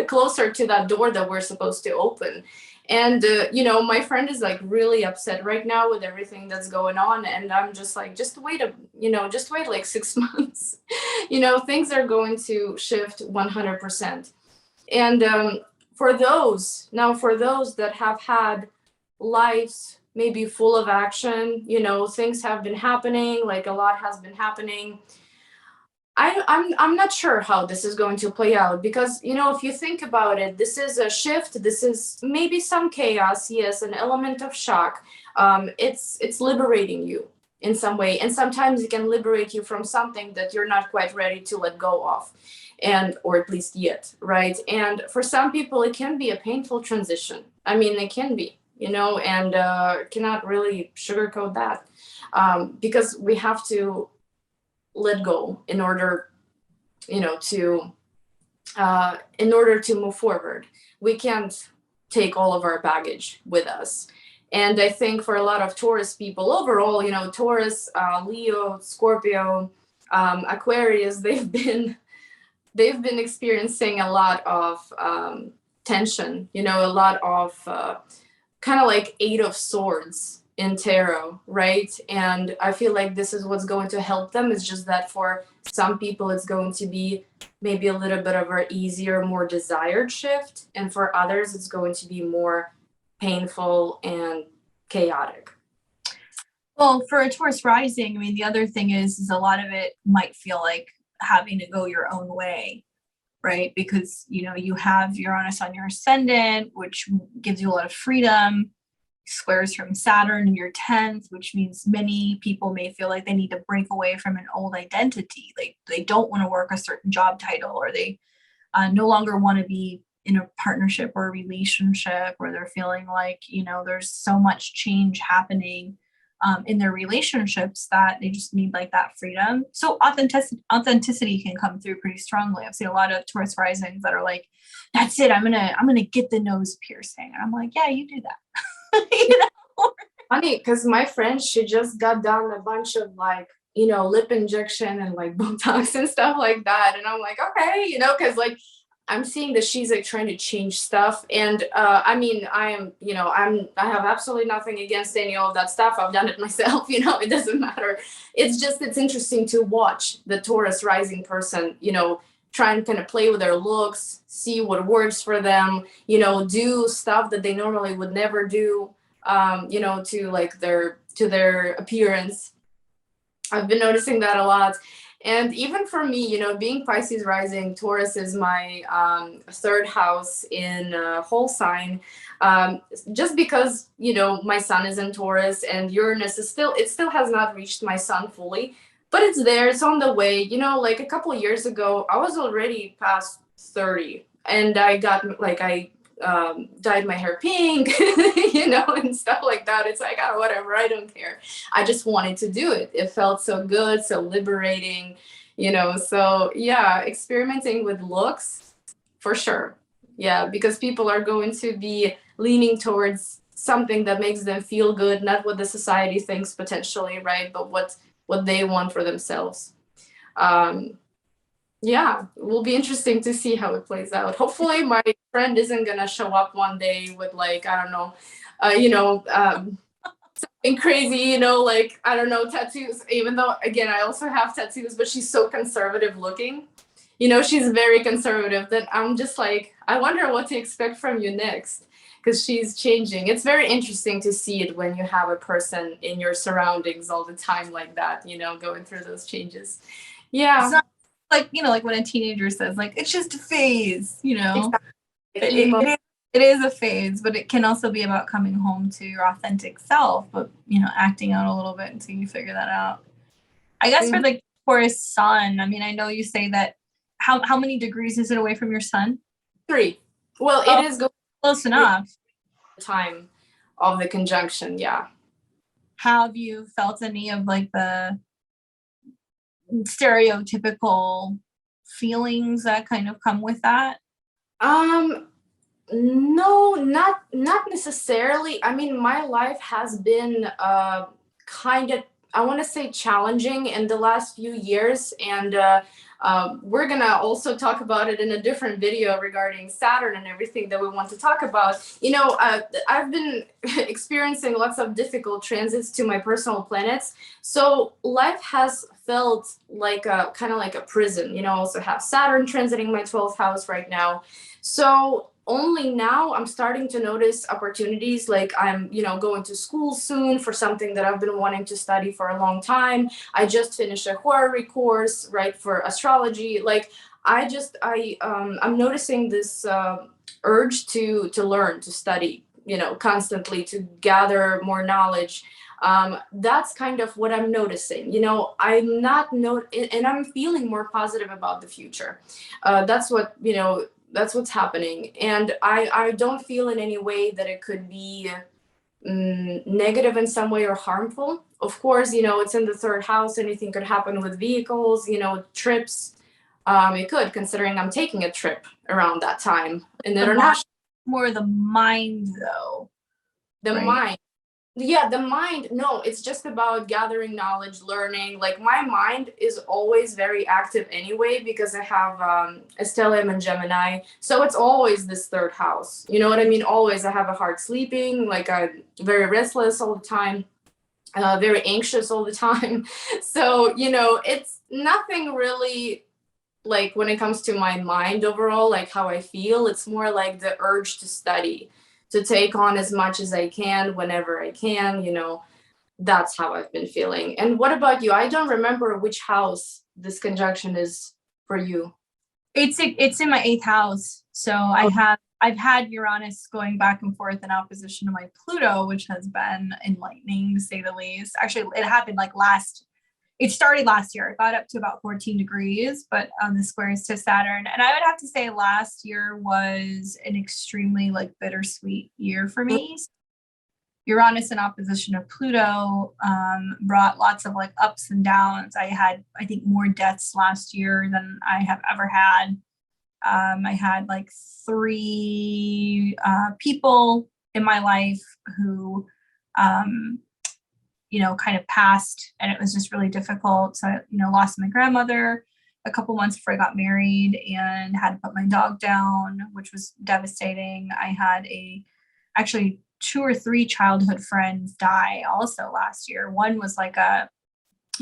closer to that door that we're supposed to open. And, my friend is like really upset right now with everything that's going on. And I'm just like, just wait like 6 months. Things are going to shift 100%. And for those that have had lives maybe full of action, things have been happening, like a lot has been happening. I'm not sure how this is going to play out, because if you think about it, this is a shift, this is maybe some chaos, yes, an element of shock. It's liberating you in some way, and sometimes it can liberate you from something that you're not quite ready to let go of, or at least yet, right? And for some people it can be a painful transition. I mean, it can be, and cannot really sugarcoat that, because we have to let go in order to move forward. We can't take all of our baggage with us. And I think for a lot of Taurus people overall, Taurus, Leo, Scorpio, Aquarius, they've been experiencing a lot of tension, a lot of kind of like Eight of Swords in tarot, right? And I feel like this is what's going to help them. It's just that for some people it's going to be maybe a little bit of an easier, more desired shift, and for others it's going to be more painful and chaotic. Well, for a Taurus rising, I mean, the other thing is a lot of it might feel like having to go your own way, right? Because you have Uranus on your ascendant, which gives you a lot of freedom. Squares from Saturn in your 10th, which means many people may feel like they need to break away from an old identity. Like they don't want to work a certain job title, or they no longer want to be in a partnership or a relationship, or they're feeling like, there's so much change happening in their relationships that they just need like that freedom. So authenticity can come through pretty strongly. I've seen a lot of Taurus risings that are like, that's it, I'm gonna get the nose piercing. And I'm like, yeah, you do that. Funny, because my friend, she just got done a bunch of like lip injection and like Botox and stuff like that, and I'm like, okay, because like I'm seeing that she's like trying to change stuff. And I mean, I have absolutely nothing against any of that stuff. I've done it myself, it doesn't matter. It's interesting to watch the Taurus rising person, try and kind of play with their looks, see what works for them, do stuff that they normally would never do, to like their appearance. I've been noticing that a lot. And even for me, being Pisces rising, Taurus is my third house in whole sign. Just because, my sun is in Taurus and Uranus it still has not reached my sun fully, but it's there, it's on the way. Like a couple of years ago, I was already past 30 and I got like, dyed my hair pink, and stuff like that. It's like, oh, whatever, I don't care. I just wanted to do it. It felt so good, so liberating, So yeah, experimenting with looks for sure. Yeah, because people are going to be leaning towards something that makes them feel good, not what the society thinks potentially, right? But what they want for themselves. Yeah, it will be interesting to see how it plays out. Hopefully my friend isn't gonna show up one day with like, I don't know, something crazy, like, I don't know, tattoos, even though again, I also have tattoos, but she's so conservative looking. She's very conservative that I'm just like, I wonder what to expect from you next, because she's changing. It's very interesting to see it when you have a person in your surroundings all the time like that, going through those changes. Yeah. It's not like when a teenager says like, it's just a phase, Exactly. It is a phase, but it can also be about coming home to your authentic self, but acting out a little bit until you figure that out. I guess for the Taurus sun, I mean, I know you say that how many degrees is it away from your sun? 3. Well, it is close enough. Time of the conjunction, yeah. Have you felt any of like the stereotypical feelings that kind of come with that? No, not necessarily. I mean, my life has been kind of, I want to say, challenging in the last few years, and we're gonna also talk about it in a different video regarding Saturn and everything that we want to talk about. I've been experiencing lots of difficult transits to my personal planets, so life has felt like a kind of like a prison. I also have Saturn transiting my 12th house right now, so only now I'm starting to notice opportunities. Like I'm, going to school soon for something that I've been wanting to study for a long time. I just finished a horary course, right, for astrology. Like I'm noticing this urge to learn, to study, constantly, to gather more knowledge. That's kind of what I'm noticing. I'm not and I'm feeling more positive about the future. That's what's happening. And I don't feel in any way that it could be negative in some way or harmful. Of course, it's in the 3rd house. Anything could happen with vehicles, trips. It could, considering I'm taking a trip around that time. And international. More the mind, though. The mind. Yeah, the mind, no, it's just about gathering knowledge, learning. Like my mind is always very active anyway, because I have a stellium in Gemini. So it's always this 3rd house. You know what I mean? Always. I have a hard sleeping, like I'm very restless all the time, very anxious all the time. So, it's nothing really like when it comes to my mind overall, like how I feel. It's more like the urge to study, to take on as much as I can whenever I can, that's how I've been feeling. And what about you? I don't remember which house this conjunction is for you. It's in my 8th house. So I've had Uranus going back and forth in opposition to my Pluto, which has been enlightening to say the least. Actually, it happened it started last year. It got up to about 14 degrees, but on the squares to Saturn. And I would have to say last year was an extremely bittersweet year for me. Uranus in opposition to Pluto brought lots of ups and downs. I had, I think, more deaths last year than I have ever had. I had 3 people in my life who kind of passed, and it was just really difficult. So, lost my grandmother, a couple months before I got married and had to put my dog down, which was devastating. I had actually 2 or 3 childhood friends die also last year. One was like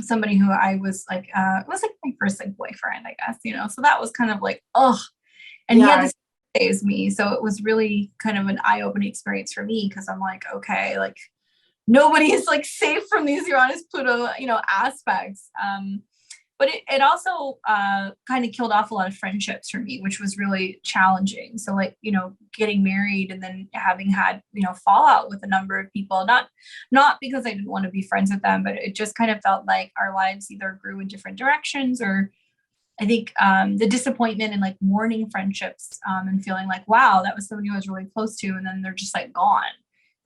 somebody who I was like, it was like my first like boyfriend, I guess, so that was kind of like, oh, and he had this day as me. So it was really kind of an eye-opening experience for me, because I'm like, okay, like nobody is like safe from these Uranus Pluto, aspects. But it also kind of killed off a lot of friendships for me, which was really challenging. So like, getting married and then having had, fallout with a number of people, not because I didn't want to be friends with them, but it just kind of felt like our lives either grew in different directions, or I think the disappointment and like mourning friendships and feeling like, wow, that was somebody I was really close to, and then they're just like gone.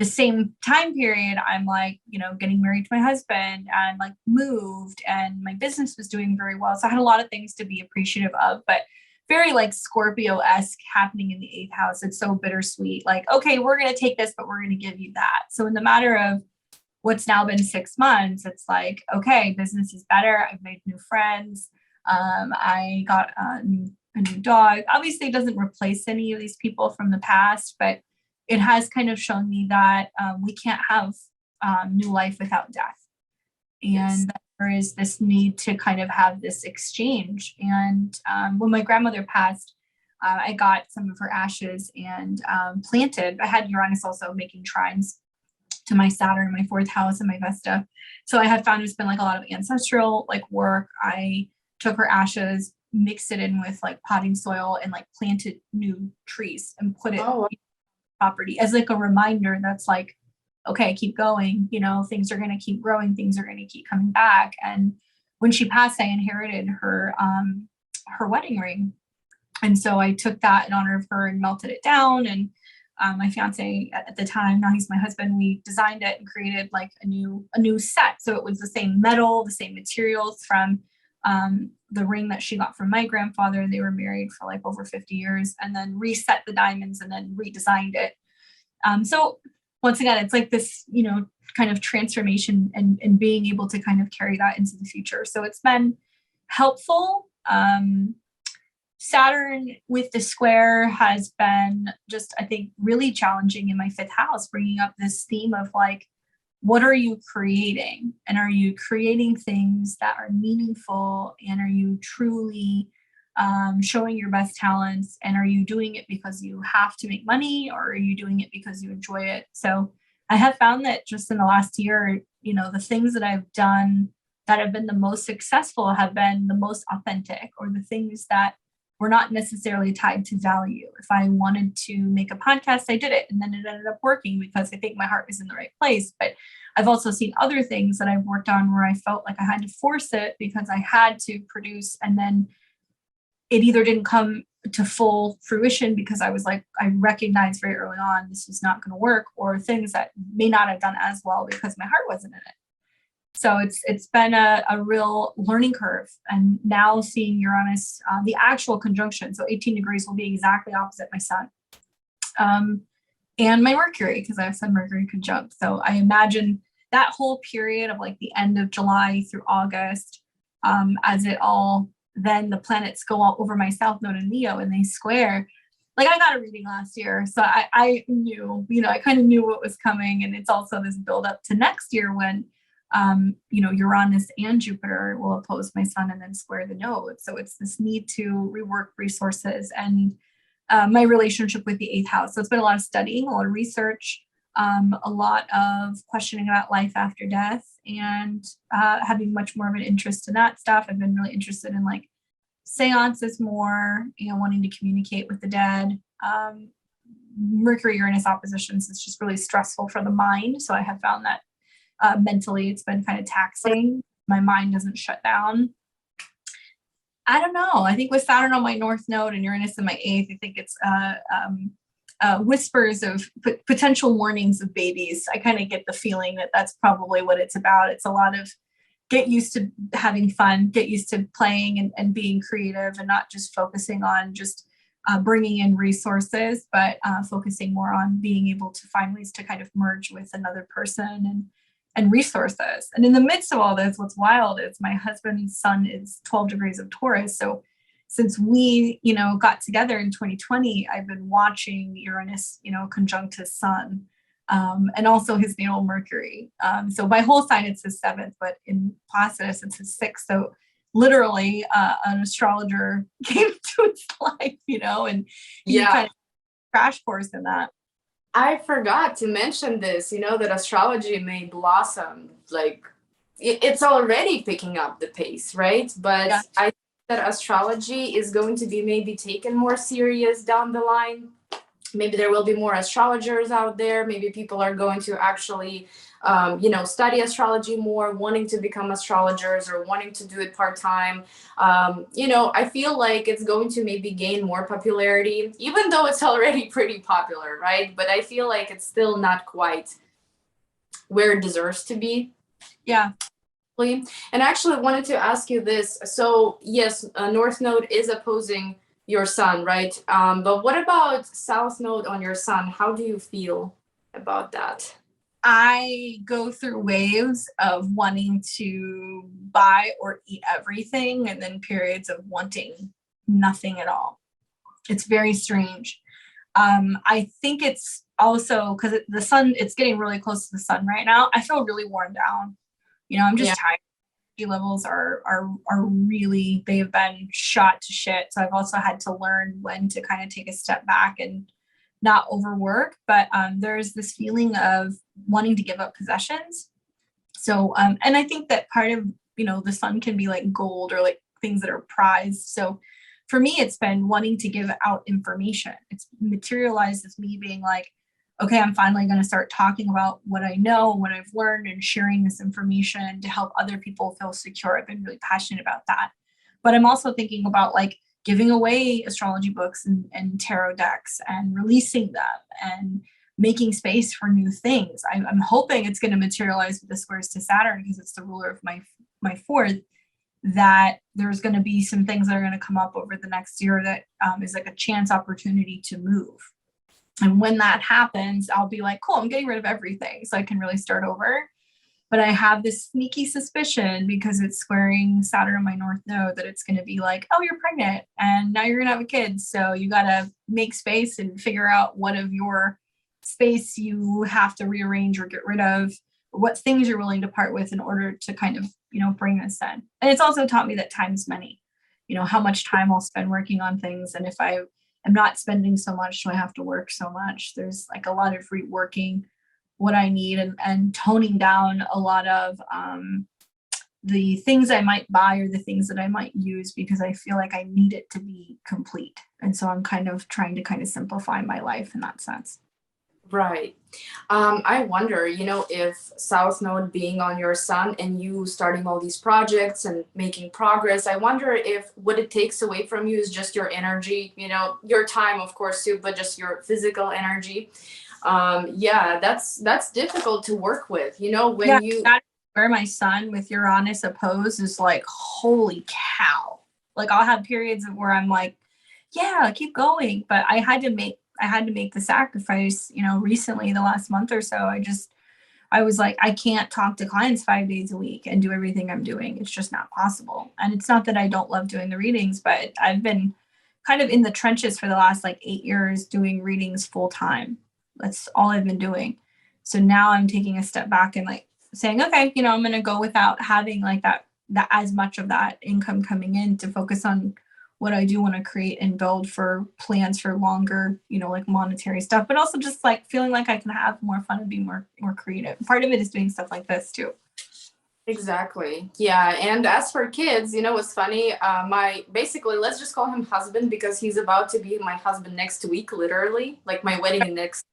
The same time period, I'm like, getting married to my husband and like moved, and my business was doing very well. So I had a lot of things to be appreciative of, but very like Scorpio-esque happening in the 8th house. It's so bittersweet. Like, okay, we're going to take this, but we're going to give you that. So in the matter of what's now been 6 months, it's like, okay, business is better. I've made new friends. I got a new dog. Obviously, it doesn't replace any of these people from the past, but it has kind of shown me that we can't have new life without death. And that there is this need to kind of have this exchange. And when my grandmother passed, I got some of her ashes and planted. I had Uranus also making trines to my Saturn, my 4th house, and my Vesta. So I had found it's been like a lot of ancestral like work. I took her ashes, mixed it in with like potting soil, and like planted new trees and put it property as like a reminder that's like, okay, keep going, things are going to keep growing, things are going to keep coming back. And when she passed, I inherited her wedding ring, and so I took that in honor of her and melted it down. And my fiance at the time, now he's my husband, we designed it and created like a new set. So it was the same metal, the same materials from the ring that she got from my grandfather. They were married for like over 50 years, and then reset the diamonds and then redesigned it. So once again, it's like this, kind of transformation and being able to kind of carry that into the future. So it's been helpful. Saturn with the square has been just, I think, really challenging in my 5th house, bringing up this theme of like, what are you creating? And are you creating things that are meaningful? And are you truly showing your best talents? And are you doing it because you have to make money, or are you doing it because you enjoy it? So I have found that just in the last year, the things that I've done that have been the most successful have been the most authentic, or the things that were not necessarily tied to value. If I wanted to make a podcast, I did it, and then it ended up working because I think my heart was in the right place. But I've also seen other things that I've worked on where I felt like I had to force it because I had to produce, and then it either didn't come to full fruition because I was like, I recognized very early on this was not going to work, or things that may not have done as well because my heart wasn't in it. So it's been a real learning curve. And now seeing Uranus, the actual conjunction, so 18 degrees will be exactly opposite my sun and my Mercury, because I have Sun Mercury conjunct. So I imagine that whole period of like the end of July through August, as it all, then the planets go all over my South Node in Leo and they square. Like I got a reading last year, so I knew, I kind of knew what was coming. And it's also this build up to next year when Uranus and Jupiter will oppose my sun and then square the node. So it's this need to rework resources and my relationship with the 8th house. So it's been a lot of studying, a lot of research, a lot of questioning about life after death, and having much more of an interest in that stuff. I've been really interested in like seances more, wanting to communicate with the dead. Mercury Uranus oppositions is just really stressful for the mind. So I have found that mentally it's been kind of taxing. My mind doesn't shut down. I don't know. I think with Saturn on my North Node and Uranus in my 8th, I think it's whispers of potential warnings of babies. I kind of get the feeling that that's probably what it's about. It's a lot of get used to having fun, get used to playing and being creative, and not just focusing on just bringing in resources, but focusing more on being able to find ways to kind of merge with another person and and resources. And in the midst of all this, what's wild is my husband's sun is 12 degrees of Taurus. So since we, got together in 2020, I've been watching Uranus, conjunct his sun, and also his natal Mercury. So by whole sign, it's his seventh, but in Placidus, it's his sixth. So literally an astrologer came to his life, and he kind of crash course in that. I forgot to mention this, that astrology may blossom, like it's already picking up the pace, right? But yeah. I think that astrology is going to be maybe taken more serious down the line. Maybe there will be more astrologers out there. Maybe people are going to actually, study astrology more, wanting to become astrologers or wanting to do it part-time. I feel like it's going to maybe gain more popularity, even though it's already pretty popular, right? But I feel like it's still not quite where it deserves to be. Yeah. And actually, I wanted to ask you this. So yes, North Node is opposing your sun, right? But what about South Node on your sun? How do you feel about that? I go through waves of wanting to buy or eat everything, and then periods of wanting nothing at all. It's very strange. I think it's also because the sun, it's getting really close to the sun right now. I feel really worn down. I'm just tired. Levels are really, they've been shot to shit. So I've also had to learn when to kind of take a step back and not overwork. But there's this feeling of wanting to give up possessions. So and I think that part of the sun can be like gold or like things that are prized. So for me, it's been wanting to give out information. It's materialized as me being like, okay, I'm finally going to start talking about what I know, what I've learned, and sharing this information to help other people feel secure. I've been really passionate about that. But I'm also thinking about like giving away astrology books and tarot decks and releasing them and making space for new things. I'm hoping it's going to materialize with the squares to Saturn because it's the ruler of my fourth, that there's going to be some things that are going to come up over the next year that is like a chance opportunity to move. And when that happens, I'll be like, cool, I'm getting rid of everything so I can really start over. But I have this sneaky suspicion because it's squaring Saturn on my North Node that it's going to be like, oh, you're pregnant and now you're going to have a kid. So you got to make space and figure out what of your space you have to rearrange or get rid of, or what things you're willing to part with in order to kind of, bring this in. And it's also taught me that time's money, how much time I'll spend working on things. And if I'm not spending so much, do I have to work so much? There's like a lot of reworking what I need and toning down a lot of the things I might buy or the things that I might use because I feel like I need it to be complete. And so I'm kind of trying to kind of simplify my life in that sense. Right. I wonder, if South Node being on your sun and you starting all these projects and making progress, I wonder if what it takes away from you is just your energy, your time, of course, too, but just your physical energy. That's difficult to work with, where my sun with Uranus opposed is like, holy cow. Like I'll have periods where I'm like, yeah, keep going. But I had to make the sacrifice, recently, the last month or so. I was like, I can't talk to clients 5 days a week and do everything I'm doing. It's just not possible. And it's not that I don't love doing the readings, but I've been kind of in the trenches for the last 8 years doing readings full time. That's all I've been doing. So now I'm taking a step back and saying, okay, I'm going to go without having that as much of that income coming in to focus on what I do want to create and build for plans for longer, monetary stuff, but also just feeling like I can have more fun and be more creative. Part of it is doing stuff like this too. Exactly. Yeah. And as for kids, what's funny, basically, let's just call him husband because he's about to be my husband next week, literally, like my wedding next.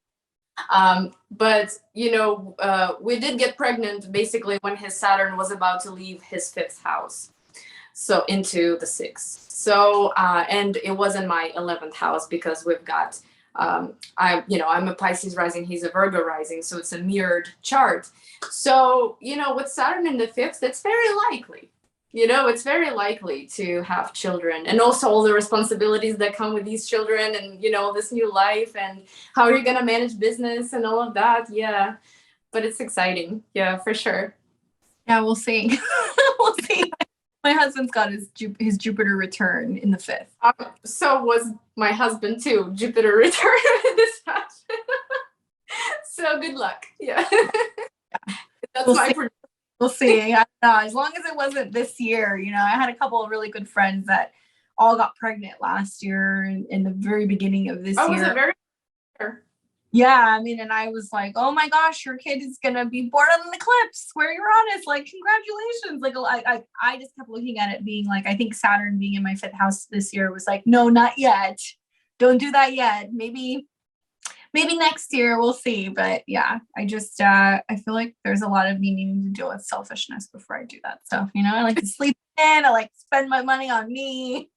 But we did get pregnant basically when his Saturn was about to leave his fifth house. So into the sixth. So, and it was in my 11th house because we've got, I'm a Pisces rising, he's a Virgo rising. So it's a mirrored chart. So, with Saturn in the fifth, it's very likely, it's very likely to have children and also all the responsibilities that come with these children and, this new life and how you're going to manage business and all of that. Yeah. but it's exciting. Yeah, for sure. Yeah, we'll see. We'll see. My husband's got his Jupiter return in the 5th. So was my husband too. Jupiter return this past. So good luck. Yeah. That's We'll my see. We'll see. As long as it wasn't this year, I had a couple of really good friends that all got pregnant last year in the very beginning of this year. Was it very? Yeah, I mean, and I was like, oh my gosh, your kid is gonna be born on an eclipse where Uranus, like, congratulations. Like, I just kept looking at it being like, I think Saturn being in my 5th house this year was like, no, not yet. Don't do that yet. Maybe next year, we'll see. But yeah, I just, I feel like there's a lot of me needing to deal with selfishness before I do that stuff. I like to sleep in, I like to spend my money on me.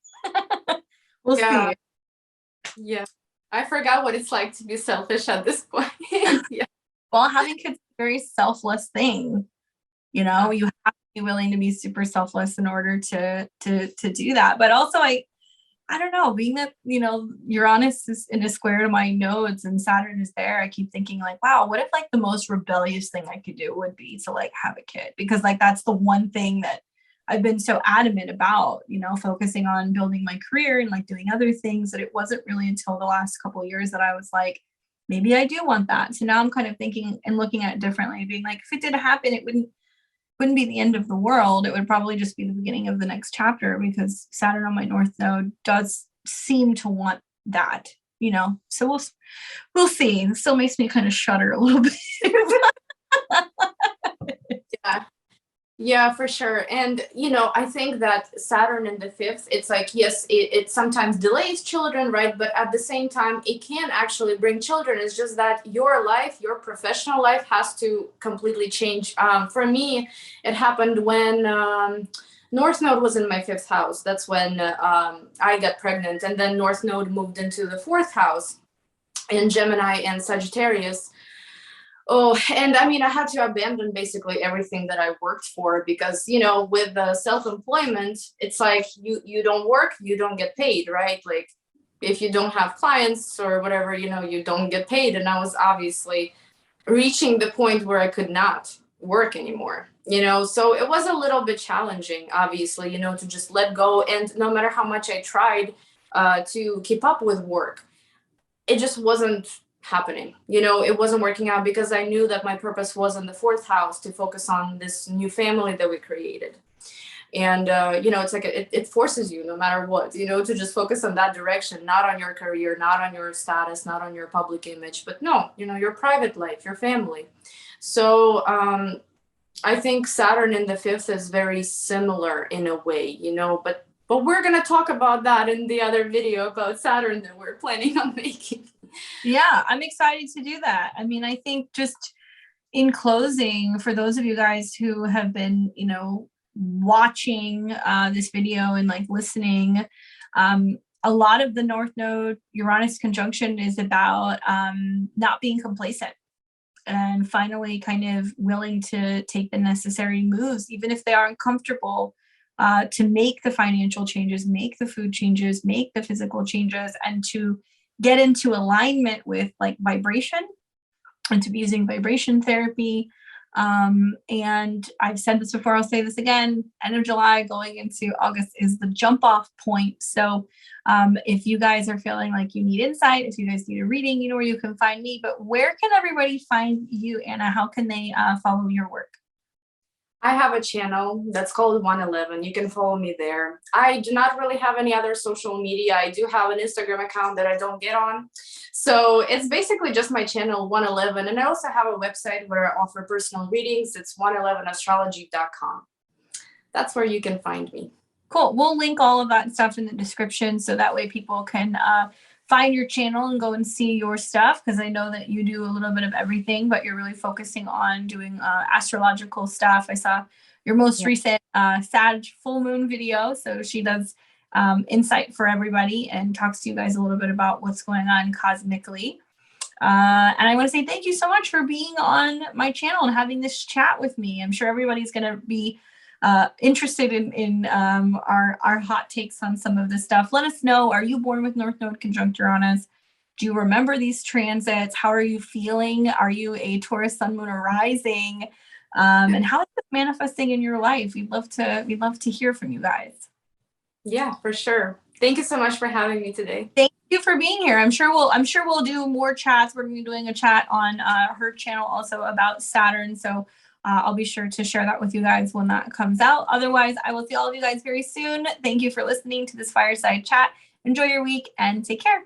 We'll see. Yeah. I forgot what it's like to be selfish at this point. Yeah. Well, having kids is a very selfless thing. You have to be willing to be super selfless in order to do that. But also, I don't know, being that, Uranus is in a square to my nodes and Saturn is there, I keep thinking like, wow, what if like the most rebellious thing I could do would be to like have a kid? Because like, that's the one thing that I've been so adamant about, focusing on building my career and like doing other things, that it wasn't really until the last couple of years that I was like, maybe I do want that. So now I'm kind of thinking and looking at it differently, being like, if it did happen, it wouldn't be the end of the world. It would probably just be the beginning of the next chapter, because Saturn on my North Node does seem to want that, so we'll see. It still makes me kind of shudder a little bit. Yeah, for sure. And, I think that Saturn in the 5th, it's like, yes, it sometimes delays children, right? But at the same time, it can actually bring children. It's just that your life, your professional life has to completely change. For me, it happened when North Node was in my 5th house. That's when I got pregnant. And then North Node moved into the 4th house in Gemini and Sagittarius. Oh, and I mean, I had to abandon basically everything that I worked for, because, with the self-employment, it's like you don't work, you don't get paid, right? Like, if you don't have clients or whatever, you don't get paid. And I was obviously reaching the point where I could not work anymore, so it was a little bit challenging, obviously, to just let go. And no matter how much I tried to keep up with work, it just wasn't happening. It wasn't working out, because I knew that my purpose was in the 4th house to focus on this new family that we created. And, it's like it forces you, no matter what, to just focus on that direction, not on your career, not on your status, not on your public image, but no, your private life, your family. So I think Saturn in the 5th is very similar in a way, but we're going to talk about that in the other video about Saturn that we're planning on making. Yeah, I'm excited to do that. I mean, I think just in closing, for those of you guys who have been, watching this video and like listening, a lot of the North Node Uranus conjunction is about not being complacent and finally kind of willing to take the necessary moves, even if they are uncomfortable, to make the financial changes, make the food changes, make the physical changes, and to get into alignment with like vibration, and to be using vibration therapy. And I've said this before, I'll say this again, end of July going into August is the jump off point. So if you guys are feeling like you need insight, if you guys need a reading, you know where you can find me. But where can everybody find you, Anna? How can they follow your work? I have a channel that's called 111. You can follow me there. I do not really have any other social media. I do have an Instagram account that I don't get on. So it's basically just my channel 111. And I also have a website where I offer personal readings. It's 111astrology.com. That's where you can find me. Cool. We'll link all of that stuff in the description, so that way people can find your channel and go and see your stuff, because I know that you do a little bit of everything, but you're really focusing on doing astrological stuff. I saw your most recent Sag full moon video. So she does insight for everybody and talks to you guys a little bit about what's going on cosmically. And I want to say thank you so much for being on my channel and having this chat with me. I'm sure everybody's going to be interested in our hot takes on some of this stuff. Let us know, are you born with North Node conjunct Uranus? Do you remember these transits? How are you feeling? Are you a Taurus sun, moon, or rising? And how is it manifesting in your life? We'd love to hear from you guys. Yeah, for sure. Thank you so much for having me today. Thank you for being here. I'm sure we'll do more chats. We're going to be doing a chat on her channel also about Saturn. So I'll be sure to share that with you guys when that comes out. Otherwise, I will see all of you guys very soon. Thank you for listening to this fireside chat. Enjoy your week and take care.